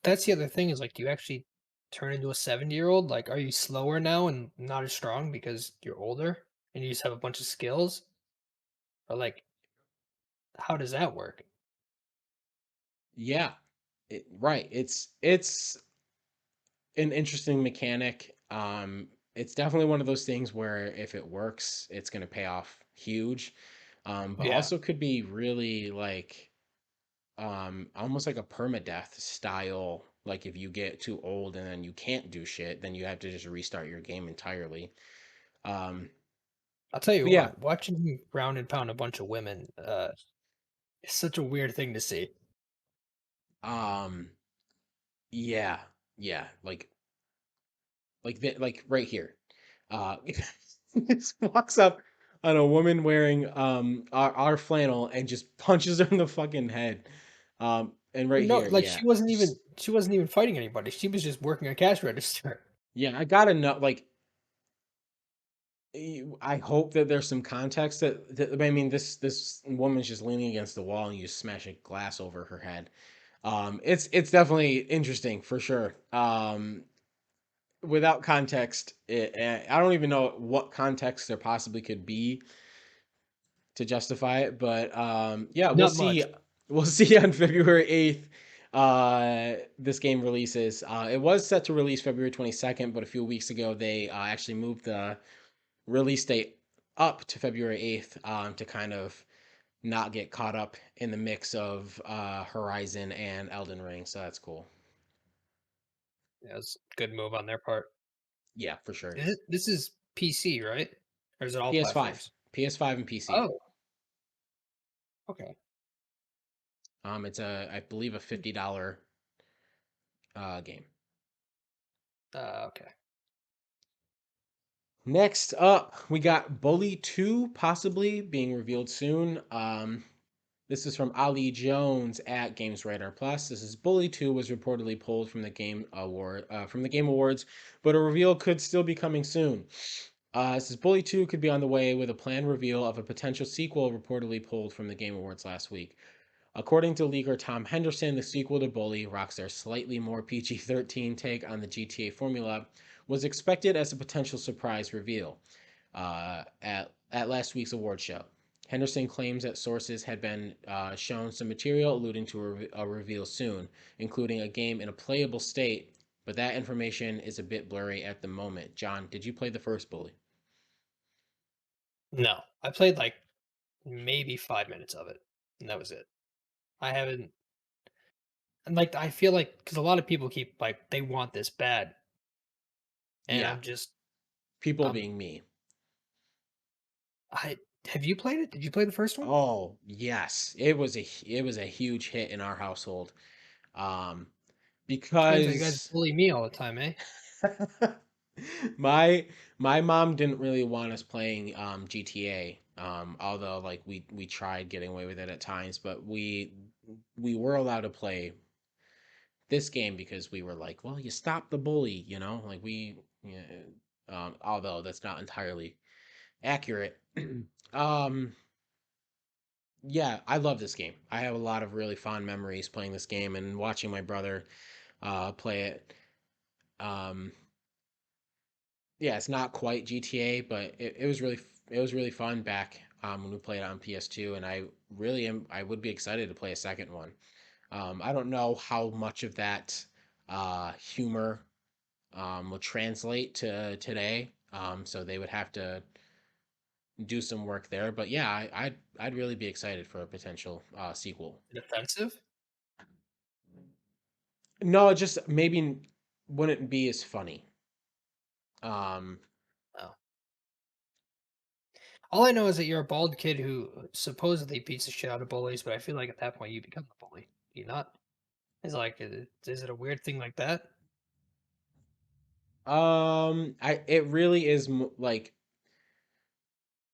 That's the other thing is like, do you actually turn into a 70-year-old? Like, are you slower now and not as strong because you're older and you just have a bunch of skills? Or like, how does that work? Yeah. Right. It's an interesting mechanic. It's definitely one of those things where if it works, it's going to pay off huge. But Yeah. also could be really like almost like a permadeath style. Like if you get too old and then you can't do shit, then you have to just restart your game entirely. Um, I'll tell you but yeah, what, watching him ground and pound a bunch of women, is such a weird thing to see. um, yeah, yeah, like right here. Uh, just walks up on a woman wearing our flannel and just punches her in the fucking head. And right No, here, like yeah, she wasn't even fighting anybody. She was just working a cash register. yeah. I gotta know, like, I hope that there's some context that I mean, this woman's just leaning against the wall and you smash a glass over her head. It's definitely interesting for sure. Without context, I don't even know what context there possibly could be to justify it. But yeah, we'll Not see. much. We'll see on February 8th. This game releases. It was set to release February 22nd, but a few weeks ago they actually moved the release date up to February 8th to kind of not get caught up in the mix of Horizon and Elden Ring. So that's cool. Yeah, it's a good move on their part. Yeah, for sure. This is PC, right? Or is it all PS5, platforms? PS5 and PC. Oh, okay. It's I believe a $50 game. Okay. Next up, we got Bully 2 possibly being revealed soon. This is from Ali Jones at Games Radar Plus. This is Bully 2 was reportedly pulled from the Game Awards, but a reveal could still be coming soon. This is Bully 2 could be on the way with a planned reveal of a potential sequel reportedly pulled from the Game Awards last week. According to leaker Tom Henderson, the sequel to Bully, Rockstar's slightly more PG-13 take on the GTA formula, was expected as a potential surprise reveal at last week's award show. Henderson claims that sources had been shown some material alluding to a reveal soon, including a game in a playable state, but that information is a bit blurry at the moment. John, did you play the first Bully? No, I played like maybe 5 minutes of it, and that was it. I haven't, and like I feel like because a lot of people keep like they want this bad, and Yeah, I'm just people um being me. I Have you played it? Did you play the first one? Oh, yes. It was a huge hit in our household. Um Explains why you guys because bully me all the time, eh? my my mom didn't really want us playing GTA. Although like we tried getting away with it at times, but we were allowed to play this game because we were like, well, you stop the bully, you know? Like yeah, although that's not entirely accurate. um yeah, I love this game. I have a lot of really fond memories playing this game and watching my brother play it. Um, yeah, it's not quite GTA, but it was really fun back when we played it on PS2, and I would be excited to play a second one. I don't know how much of that humor will translate to today, so they would have to do some work there. But yeah, I'd really be excited for a potential sequel. Defensive? No, it just maybe wouldn't be as funny. Um, Oh. All I know is that you're a bald kid who supposedly beats the shit out of bullies, but I feel like at that point you become the bully. Do you not? Is it a weird thing like that? I it really is like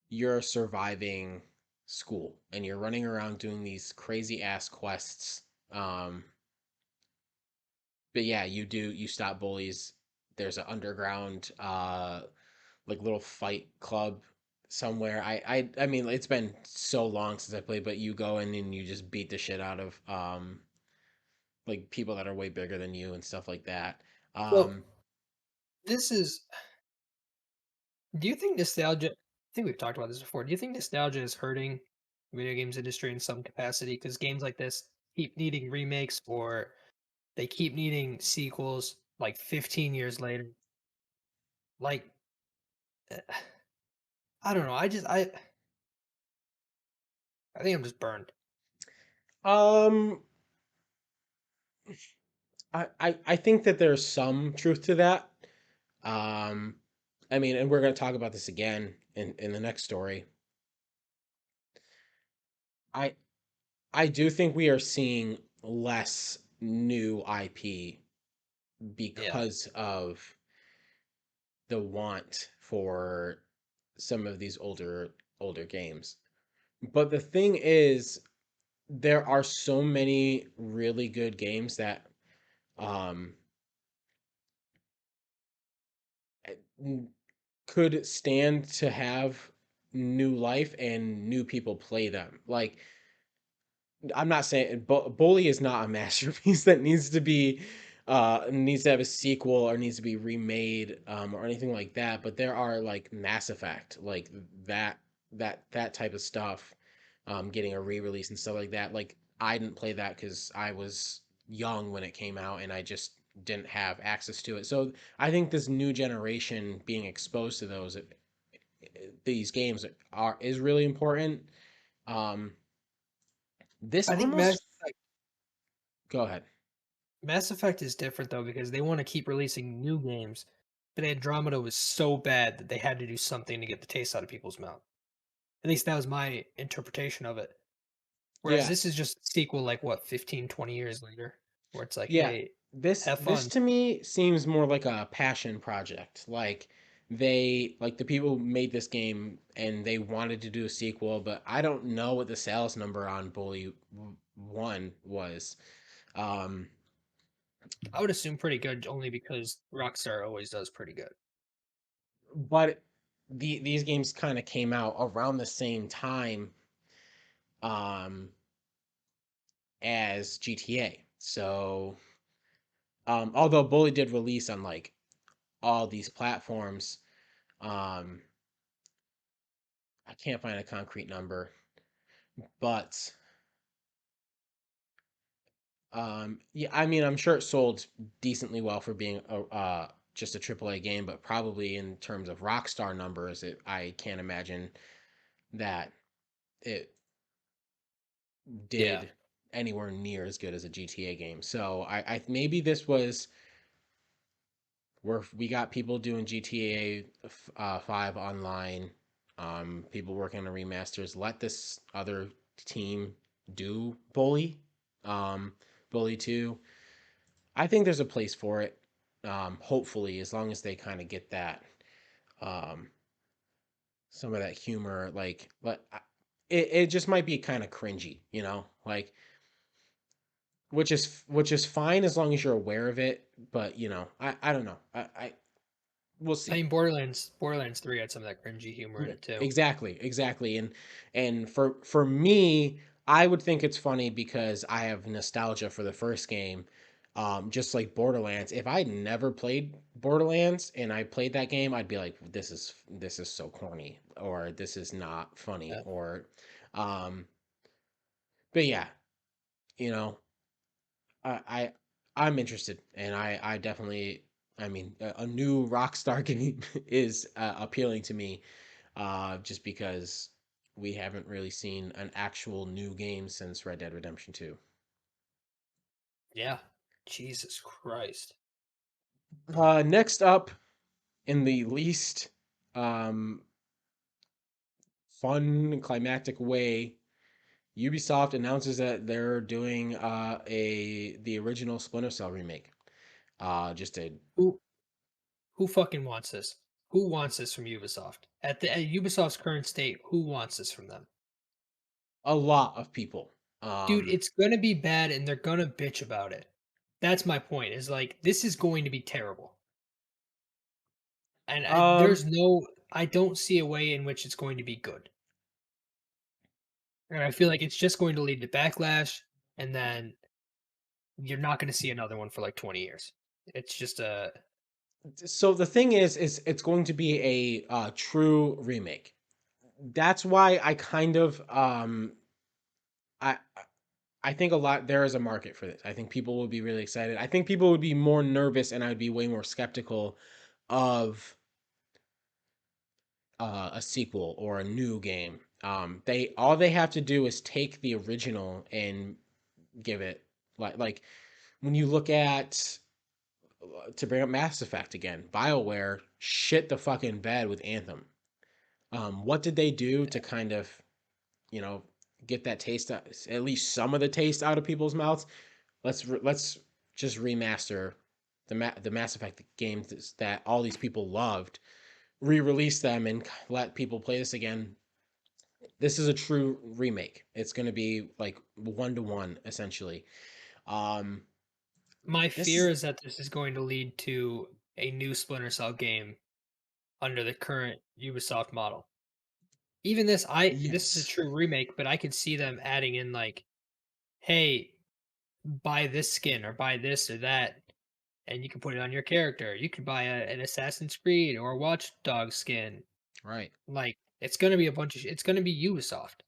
you're surviving school and you're running around doing these crazy ass quests. Um, but yeah, you stop bullies. There's an underground like little fight club somewhere. I mean it's been so long since I played, but you go in and you just beat the shit out of like people that are way bigger than you and stuff like that. So Um, this is. Do you think nostalgia? I think we've talked about this before. Do you think nostalgia is hurting video games industry in some capacity? Because games like this keep needing remakes, or they keep needing sequels like 15 years later. Like, eh, I don't know. I think I'm just burned. um, I think that there's some truth to that. Um, I mean, and we're going to talk about this again in the next story. I I do think we are seeing less new IP Yeah. because of the want for some of these older games. But the thing is, there are so many really good games that um could stand to have new life and new people play them. Like I'm not saying Bully is not a masterpiece that needs to have a sequel or needs to be remade or anything like that. But there are like Mass Effect, like that that type of stuff, getting a re-release and stuff like that. Like I didn't play that because I was young when it came out and I just didn't have access to it. So I think this new generation being exposed to these games are is really important. Um, this I think Mass almost Go ahead. Mass Effect is different though because they want to keep releasing new games, but Andromeda was so bad that they had to do something to get the taste out of people's mouth. At least that was my interpretation of it. Whereas Yeah. this is just a sequel like what, 15, 20 years later, where it's like, Yeah. hey, have This fun. to me seems more like a passion project. Like like the people who made this game and they wanted to do a sequel, but I don't know what the sales number on 1 was. Um I would assume pretty good only because Rockstar always does pretty good. but these games kind of came out around the same time um as GTA. So although Bully did release on like all these platforms, um I can't find a concrete number, but yeah, I mean, I'm sure it sold decently well for being just a AAA game, but probably in terms of Rockstar numbers, I can't imagine that it Yeah. did anywhere near as good as a GTA game. So I maybe this was where we got people doing GTA 5 online. People working on the remasters. Let this other team do um, Bully 2. I think there's a place for it. Hopefully, as long as they kind of get that um, some of that humor, like, but it just might be kind of cringy, like which is fine as long as you're aware of it. But I don't know. I we'll I see. mean, Borderlands 3 had some of that cringy humor in Yeah, it too. exactly. And for me, I would think it's funny because I have nostalgia for the first game. Just like Borderlands. If I'd never played Borderlands and I played that game, I'd be like, this is so corny, or this is not funny, Yeah. or but yeah, you know, I, I I'm interested, and I definitely, I mean, a new Rockstar game is appealing to me, just because we haven't really seen an actual new game since Red Dead Redemption 2. Yeah. Jesus Christ. Next up, in the least um, fun climactic way, Ubisoft announces that they're doing the original Splinter Cell remake. Just Who who fucking wants this? Who wants this from Ubisoft? At Ubisoft's current state, who wants this from them? a lot of people. Dude, Um, it's gonna be bad and they're gonna bitch about it. That's my point. Is like this is going to be terrible. And um, I don't see a way in which it's going to be good. And I feel like it's just going to lead to backlash, and then you're not going to see another one for like 20 years. It's just a so the thing is it's going to be a true remake. That's why I I think a lot there is a market for this. I think people will be really excited. I think people would be more nervous, and I'd be way more skeptical of a sequel or a new game. They all they have to do is take the original and give it, like when you look at, to bring up Mass Effect again, BioWare shit the fucking bed with Anthem. What did they do to kind of, you know, get that taste, at least some of the taste out of people's mouths? Let's just remaster the Mass Effect games that all these people loved, re-release them, and let people play this again. This is a true remake. It's going to be like one to one essentially. Um, My this fear is is that this is going to lead to a new Splinter Cell game under the current Ubisoft model. Even this is a yes, true remake, but I could see them adding in like, hey, buy this skin or buy this or that, and you can put it on your character. You could buy an Assassin's Creed or a Watch Dog skin. right. Like it's gonna be a bunch of it's gonna be Ubisoft.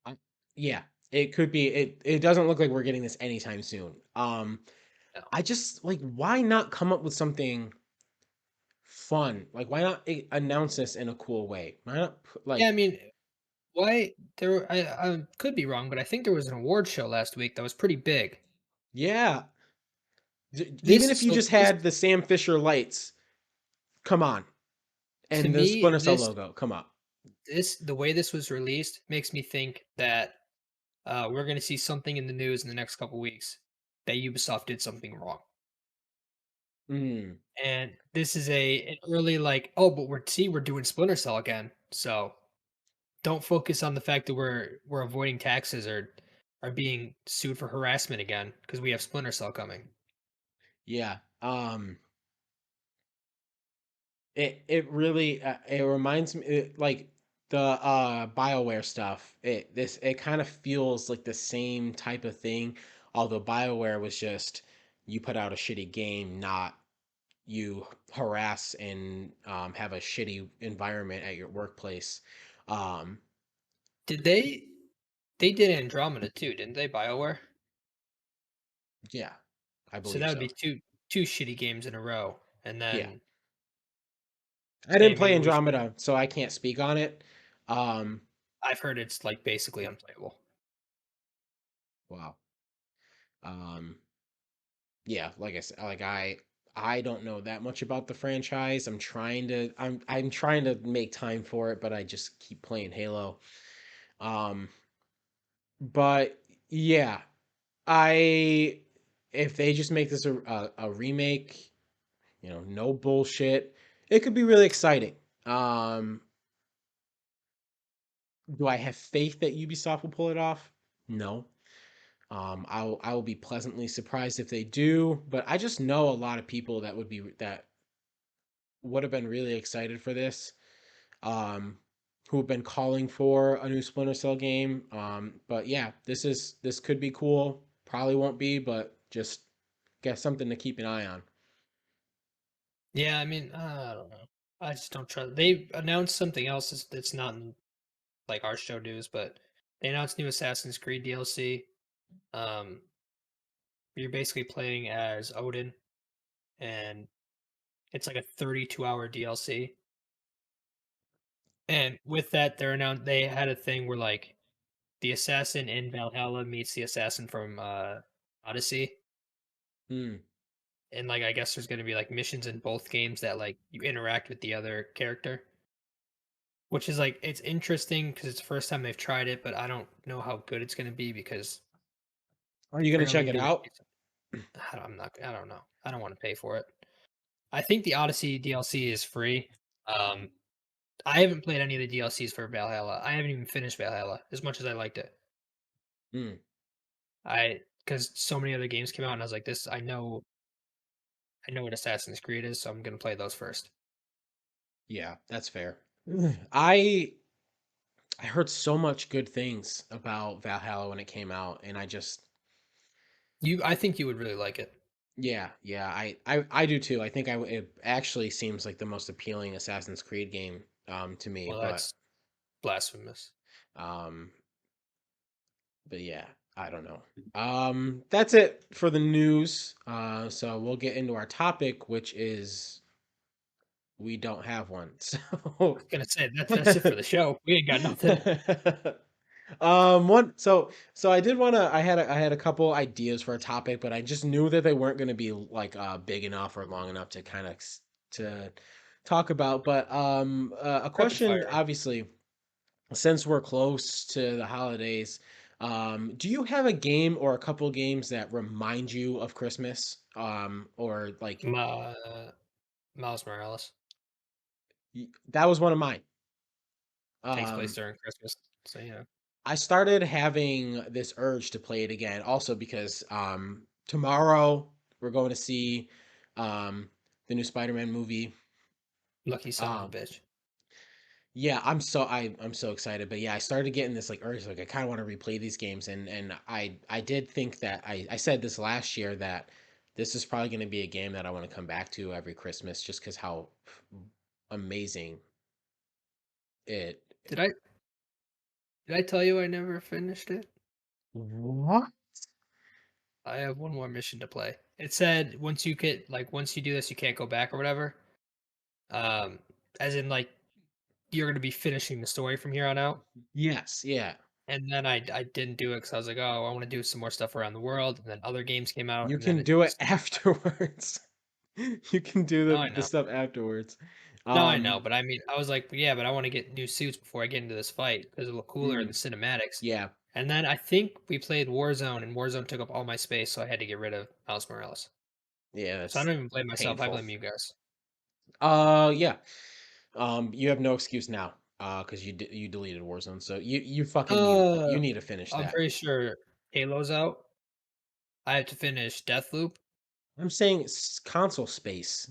I, yeah, it could be. It doesn't look like we're getting this anytime soon. No. I just like, why not come up with something fun? Like, why not announce this in a cool way? Why not Yeah, I like, mean, why there? I could be wrong, but I think there was an award show last week that was pretty big. yeah, even if you So just this had the Sam Fisher lights, come on, to and the me, Splinter Cell logo, come on. the way this was released makes me think that we're going to see something in the news in the next couple weeks that Ubisoft did something wrong. Mm, And this is an early like, oh, but we're doing Splinter Cell again. So don't focus on the fact that we're avoiding taxes or are being sued for harassment again because we have Splinter Cell coming. yeah. It really, it reminds me, like the BioWare stuff. It kind of feels like the same type of thing. Although BioWare was just, you put out a shitty game, not you harass and have a shitty environment at your workplace. Um, Did they did Andromeda too, didn't they? BioWare. yeah, I So believe that would so. be two shitty games in a row, and Yeah, then I hey, didn't play maybe we should. Andromeda, so I can't speak on it. Um, I've heard it's like basically unplayable. wow. Um, yeah, like I said, like I don't know that much about the franchise. I'm trying to make time for it, but I just keep playing Halo. Um, but yeah, I if they just make this a remake, no bullshit, it could be really exciting. Um, do I have faith that Ubisoft will pull it off? No. I will be pleasantly surprised if they do, but I just know a lot of people that would have been really excited for this, um, who have been calling for a new Splinter Cell game. But yeah, this could be cool. Probably won't be, but just guess something to keep an eye on. Yeah, I mean, I don't know. I just don't trust. They announced something else that's not in like our show news, but they announced new Assassin's Creed DLC. Um, you're basically playing as Odin, and it's like a 32-hour DLC. And with that, they had a thing where like the assassin in Valhalla meets the assassin from Odyssey, Hmm. and like I guess there's going to be like missions in both games that like you interact with the other character, which is like it's interesting because it's the first time they've tried it, but I don't know how good it's going to be because Are you if you're gonna going to check leave it me with, out? I'm not. I don't know. I don't want to pay for it. I think the Odyssey DLC is free. Um, I haven't played any of the DLCs for Valhalla. I haven't even finished Valhalla as much as I liked it. Hmm. Because so many other games came out, and I was like, this. I know what Assassin's Creed is, so I'm gonna play those first. Yeah, that's fair. I heard so much good things about Valhalla when it came out, and I think you would really like it. yeah, I do too. I think it actually seems like the most appealing Assassin's Creed game to me, Well, that's blasphemous. um but yeah, I don't know. That's it for the news. So we'll get into our topic, which is we don't have one. I So was gonna say that's it for the show. We ain't got nothing. one so I had a couple ideas for a topic, but I just knew that they weren't going to be like big enough or long enough to to talk about. But a Rapid question, fire. obviously, since we're close to the holidays, do you have a game or a couple games that remind you of Christmas? Or like Miles Morales that was one of mine. takes place Um, during Christmas, so yeah. I started having this urge to play it again, also because tomorrow we're going to see um, the new Spider-Man movie. Lucky son of a Um, bitch. yeah, I'm so excited. But yeah, I started getting this like urge, like I kind of want to replay these games, and I did think that I said this last year that this is probably going to be a game that I want to come back to every Christmas, just because how amazing it. Did I did I tell you I never finished it? What? I have one more mission to play. It said once you do this, you can't go back or whatever. Um, as in like you're gonna be finishing the story from here on out. Yes, yeah. And then I didn't do it because I was like, oh, I want to do some more stuff around the world. And then other games came out, You and then can it do it just afterwards. You can do no, I the know, stuff afterwards. no, I know. Um, But I mean, I was like, yeah, but I want to get new suits before I get into this fight because it look cooler in the mm, cinematics. yeah, And then I think we played Warzone, and Warzone took up all my space, so I had to get rid of Miles Morales. yeah, So I that's don't even blame myself. I painful. blame you guys. Yeah. You have no excuse now, because you deleted Warzone, so you fucking Uh, need to finish I'm that. pretty sure Halo's out. I have to finish Deathloop. I'm saying console space.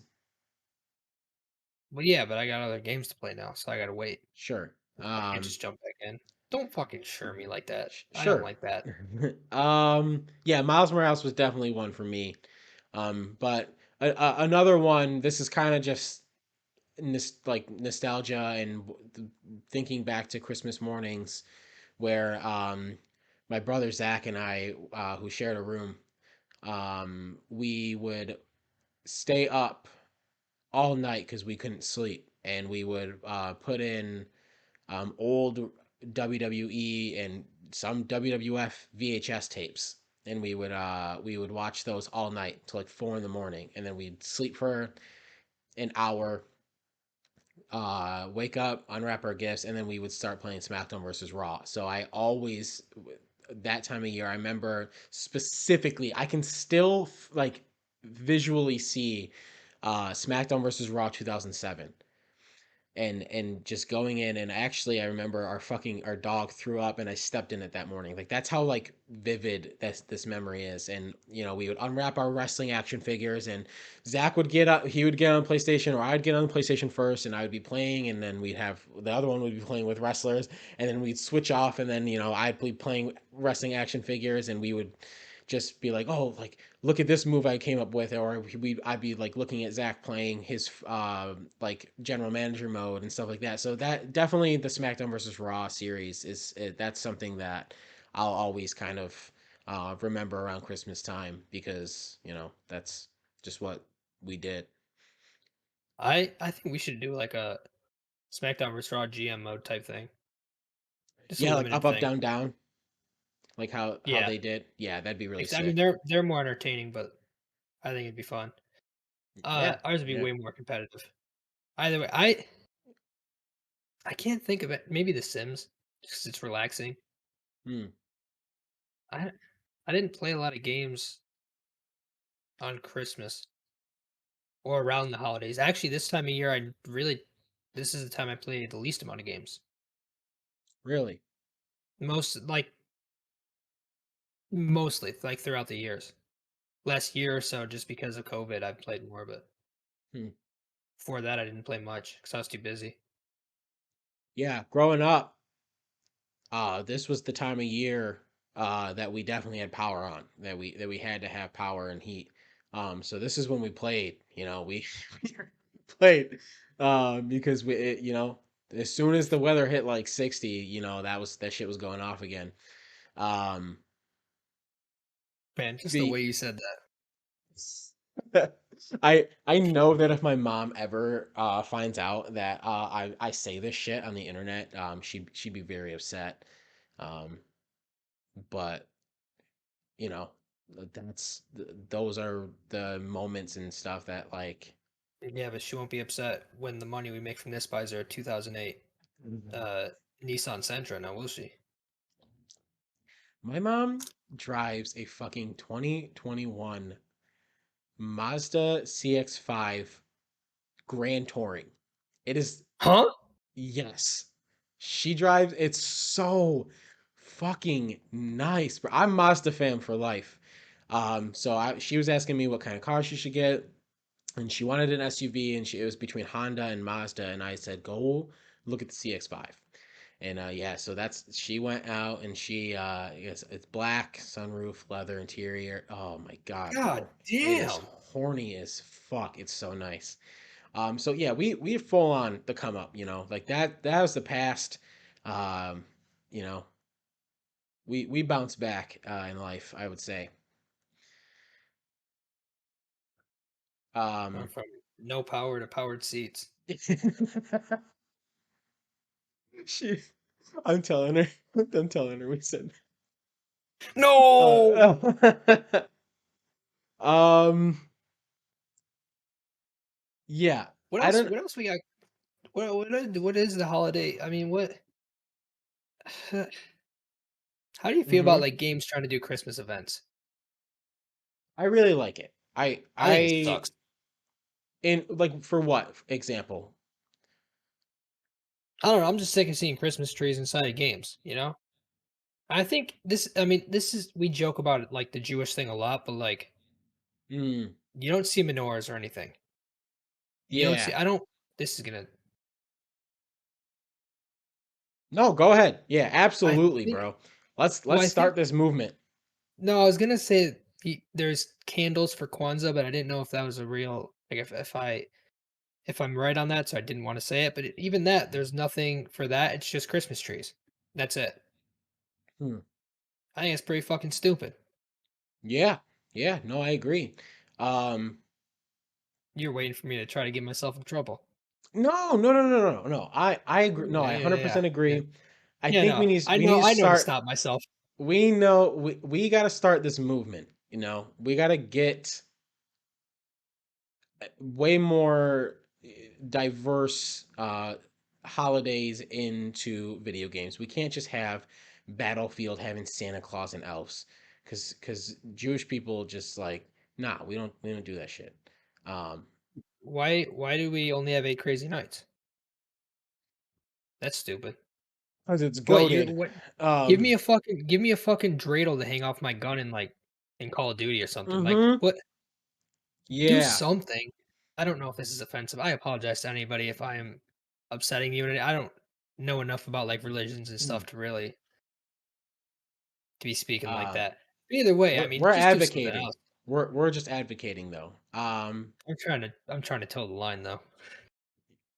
Well, yeah, but I got other games to play now, so I gotta wait. Sure. I can't just jump back in. Don't fucking sure me like that. I don't Sure. like that. Yeah, Miles Morales was definitely one for me. But another one. This is kind of just like nostalgia and thinking back to Christmas mornings where my brother Zach and I, who shared a room, we would stay up all night because we couldn't sleep, and we would put in old WWE and some WWF VHS tapes. and we would watch those all night till like 4 in the morning, and then we'd sleep for an hour, wake up, unwrap our gifts, and then we would start playing SmackDown versus Raw. So I always, that time of year, I remember specifically, I can still like visually see SmackDown versus Raw 2007, and just going in, and actually I remember our dog threw up and I stepped in it that morning. Like that's how like vivid this memory is. And we would unwrap our wrestling action figures, and Zach would get up, he would get on PlayStation, or I'd get on the PlayStation first, and I would be playing, and then we'd have the other one would be playing with wrestlers, and then we'd switch off, and then I'd be playing wrestling action figures, and we would just be like, oh, like look at this move I came up with, or I'd be like looking at Zach playing his like general manager mode and stuff like that. So that definitely the SmackDown versus Raw series that's something that I'll always kind of remember around Christmas time, because that's just what we did. I think we should do like a SmackDown vs. Raw GM mode type thing. Just a Yeah, like limited up, up, thing. down, down, like how Yeah. they did. Yeah, that'd be really I mean, sick. they're more entertaining, but I think it'd be fun. Yeah, Ours would be yeah. way more competitive. Either way, I can't think of it. Maybe The Sims, just 'cause it's relaxing. Hmm. I I didn't play a lot of games on Christmas or around the holidays. Actually, this time of year, this is the time I play the least amount of games. Really? Mostly like throughout the years. Last year or so, just because of COVID, I've played more, but Hmm. before that, I didn't play much because I was too busy. Yeah, growing up, this was the time of year that we definitely had power on, that we had to have power and heat. So this is when we played. We we played because as soon as the weather hit like 60, that shit was going off again. Um, Man, just the the way you said that. I know that if my mom ever finds out that I say this shit on the internet, she'd be very upset. Um, but you know those are the moments and stuff that like Yeah, but she won't be upset when the money we make from this buys her a 2008 uh, Nissan Sentra, now will she? my mom drives a fucking 2021 Mazda CX-5 Grand Touring. It is, Huh? yes, she drives, it's so fucking nice, bro. I'm Mazda fan for life. She was asking me what kind of car she should get, and she wanted an SUV, and it was between Honda and Mazda, and I said, go look at the CX-5. And yeah, so she went out, and it's black sunroof, leather interior. Oh my god, God bro, it is damn. horny as fuck. It's so nice. So yeah, we full on the come up, like that was the past. Um, you know, we bounce back in life, I would say. Going Um, from no power to powered seats. she, I'm telling her, I'm telling her, we said, No! uh, um, yeah, I don't. What else we got? What is the holiday? I mean, what how do you feel about Mhm. like games trying to do Christmas events? I really like it. I think it sucks. In like for what example? I don't know. I'm just sick of seeing Christmas trees inside of games, you know? I mean, this is, we joke about it like the Jewish thing a lot, but like, Mm, you don't see menorahs or anything. You don't see, yeah. I don't, this is gonna, No, go ahead. Yeah, I absolutely, think, bro. Let's well, let's I think, start this movement. no, I was gonna say there's candles for Kwanzaa, but I didn't know if that was a real, like, if I'm right on that, so I didn't want to say it, but even that, there's nothing for that. It's just Christmas trees. That's it. Hmm. I think it's pretty fucking stupid. Yeah. Yeah, no, I agree. Um You're waiting for me to try to get myself in trouble. no, no, no, no, no, no. I agree. No, Yeah, I yeah, yeah, 100% yeah. agree. I Yeah, think no, we need to I know to start. stop myself. we know we got to start this movement. We got to get way more diverse holidays into video games. We can't just have Battlefield having Santa Claus and elves, because Jewish people just like, nah, we don't do that shit. Um, Why do we only have 8 crazy nights? That's stupid. because it's What you goaded. what Um, give me a fucking dreidel to hang off my gun in, like, in Call of Duty or something, like, mm-hmm. what do Yeah. something. I don't know if this is offensive. I apologize to anybody if I am upsetting you, and I don't know enough about, like, religions and stuff to be speaking like Uh, that. But either way, I we're mean, we're just do something advocating. else. We're just advocating though. I'm trying to toe the line, though,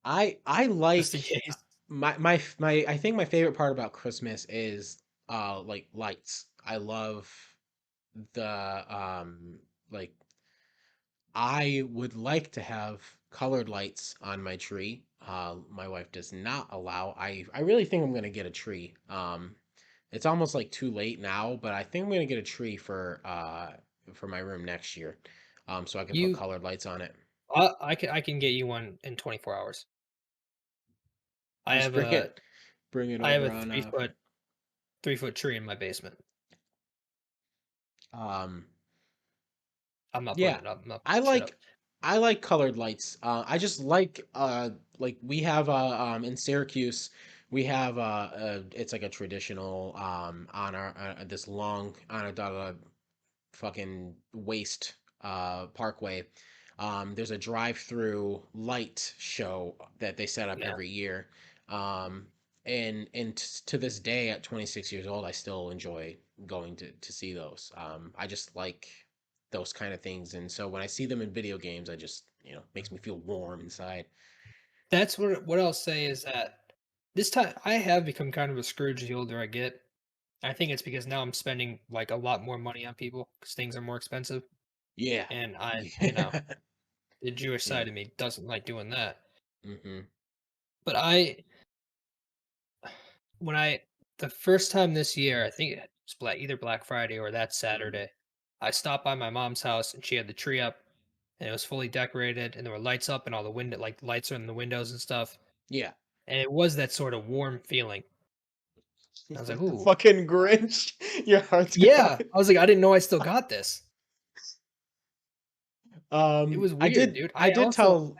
I just like in case. my I think my favorite part about Christmas is like lights. I love the like I would like to have colored lights on my tree. My wife does not allow. I really think I'm gonna get a tree. It's almost like too late now, but I think I'm gonna get a tree for my room next year. So I can put You colored lights on it. I can get you one in 24 hours. I Just have a bring it I have over a on 3-foot tree in my basement. um I'm not putting yeah. it up. I'm not putting I shit up. like I like colored lights. I just like we have in Syracuse we have it's like a traditional on our this long Onondaga fucking waste parkway. There's a drive-through light show that they set up Yeah. every year. Um, to this day, at 26 years old, I still enjoy going to see those. I just like those kind of things, and so when I see them in video games, I just makes me feel warm inside. That's what I'll say is that this time I have become kind of a Scrooge the older I get. I think it's because now I'm spending like a lot more money on people because things are more expensive, Yeah, and yeah, the Jewish yeah. side of me doesn't like doing that. Hmm. But when I the first time this year, I think it's either Black Friday or that Saturday, I stopped by my mom's house and she had the tree up and it was fully decorated and there were lights up and all the window like lights are in the windows and stuff. Yeah. And it was that sort of warm feeling. I was like, The ooh. fucking Grinch. Your heart's gone. Yeah. I was like, I didn't know I still got this. It was I weird, did dude. I did tell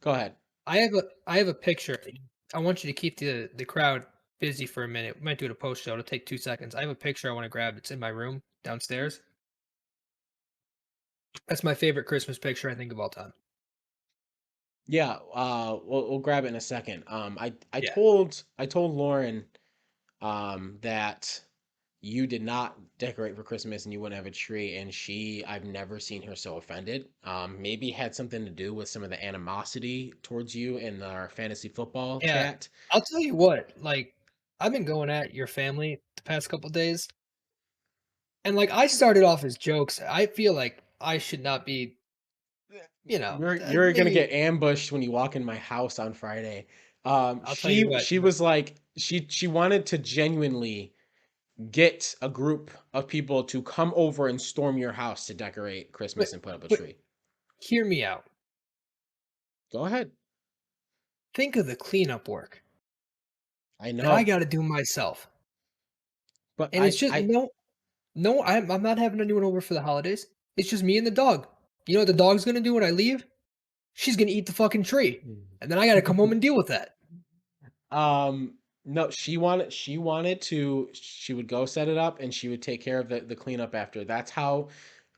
go ahead. I have a picture. I want you to keep the crowd busy for a minute. We might do it a post show. It'll take 2 seconds. I have a picture I want to grab. It's in my room downstairs. That's my favorite Christmas picture I think of all time. Yeah, we'll grab it in a second. Yeah. I told Lauren that you did not decorate for Christmas and you wouldn't have a tree, and I've never seen her so offended. Maybe had something to do with some of the animosity towards you in our fantasy football Yeah. chat. I'll tell you what, like, I've been going at your family the past couple days, and, like, I started off as jokes. I feel like I should not be, You're gonna maybe get ambushed when you walk in my house on Friday. I'll tell you what, She was like she wanted to genuinely get a group of people to come over and storm your house to decorate but Christmas and put up a but tree. hear me out. Go ahead. Think of the cleanup work I that I know, gotta do myself, but and it's just no, I'm not having anyone over for the holidays. It's just me and the dog. You know what the dog's gonna do when I leave? She's gonna eat the fucking tree, and then I gotta come home and deal with that. no, she would go set it up and she would take care of the cleanup after. That's how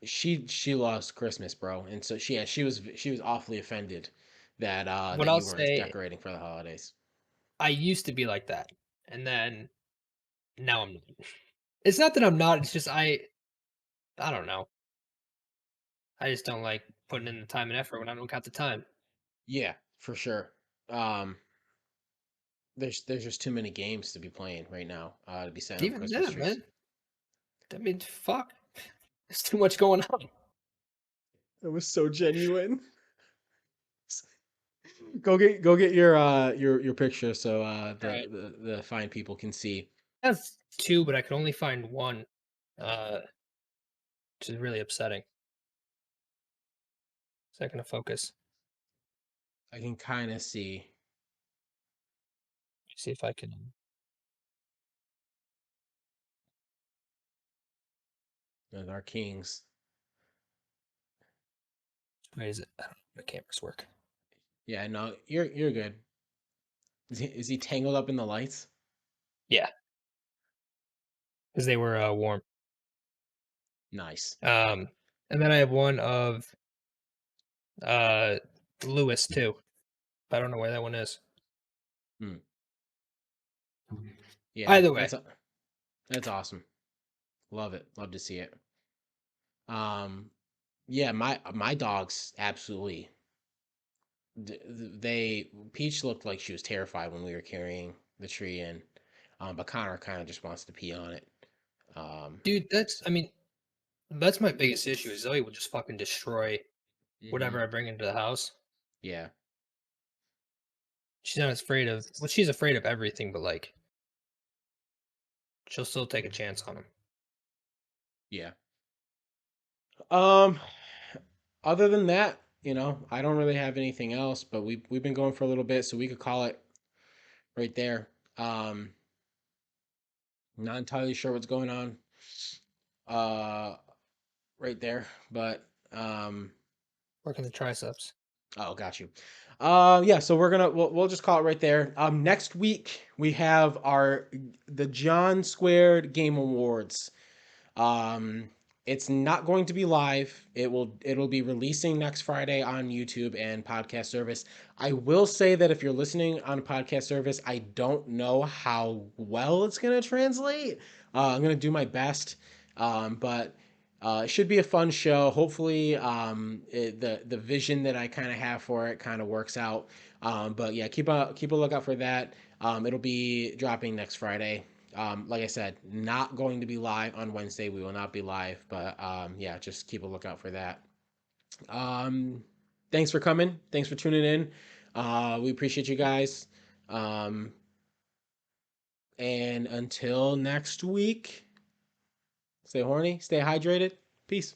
she loves Christmas, bro. And so she was awfully offended What that I'll you weren't say, decorating for the holidays. I used to be like that, and then now I'm not. It's not that I'm not, it's just I don't know. I just don't like putting in the time and effort when I don't got the time. Yeah, for sure. Um there's just too many games to be playing right now, to be setting up Even Christmas that, trees. man. I mean, fuck. There's too much going on. It was so genuine. Go get your picture so Alright. the fine people can see. I have two, but I could only find one, uh, which is really upsetting. Second to focus. I can kind of see See if I can. our kings. Where is it? I don't know. The cameras work. Yeah, no, you're good. Is he tangled up in the lights? Yeah, because they were warm. Nice. Um, and then I have one of uh Lewis too. I don't know where that one is. Hmm. Yeah, Either way, that's awesome. Love it. Love to see it. Yeah, my dogs absolutely. They Peach looked like she was terrified when we were carrying the tree in, but Connor kind of just wants to pee on it. Um, dude, that's my biggest issue. Is Zoe will just fucking destroy mhm. whatever I bring into the house. Yeah, She's not afraid of. Well, she's afraid of everything, but like she'll still take a chance on him. yeah. Um, Other than that, I don't really have anything else, but we've been going for a little bit, so we could call it right there. Um, Not entirely sure what's going on uh right there, but Working the triceps. oh, got you. Yeah, so we'll just call it right there. Next week we have the John Squared Game Awards. Um, it's not going to be live. It'll be releasing next Friday on YouTube and podcast service. I will say that if you're listening on a podcast service, I don't know how well it's gonna translate. I'm gonna do my best, but it should be a fun show. Hopefully, the vision that I kind of have for it kind of works out. But yeah, keep a lookout for that. It'll be dropping next Friday. Like I said, not going to be live on Wednesday. We will not be live, but yeah, just keep a lookout for that. Um, Thanks for coming. Thanks for tuning in. We appreciate you guys. Um, and until next week, stay horny, stay hydrated. Peace.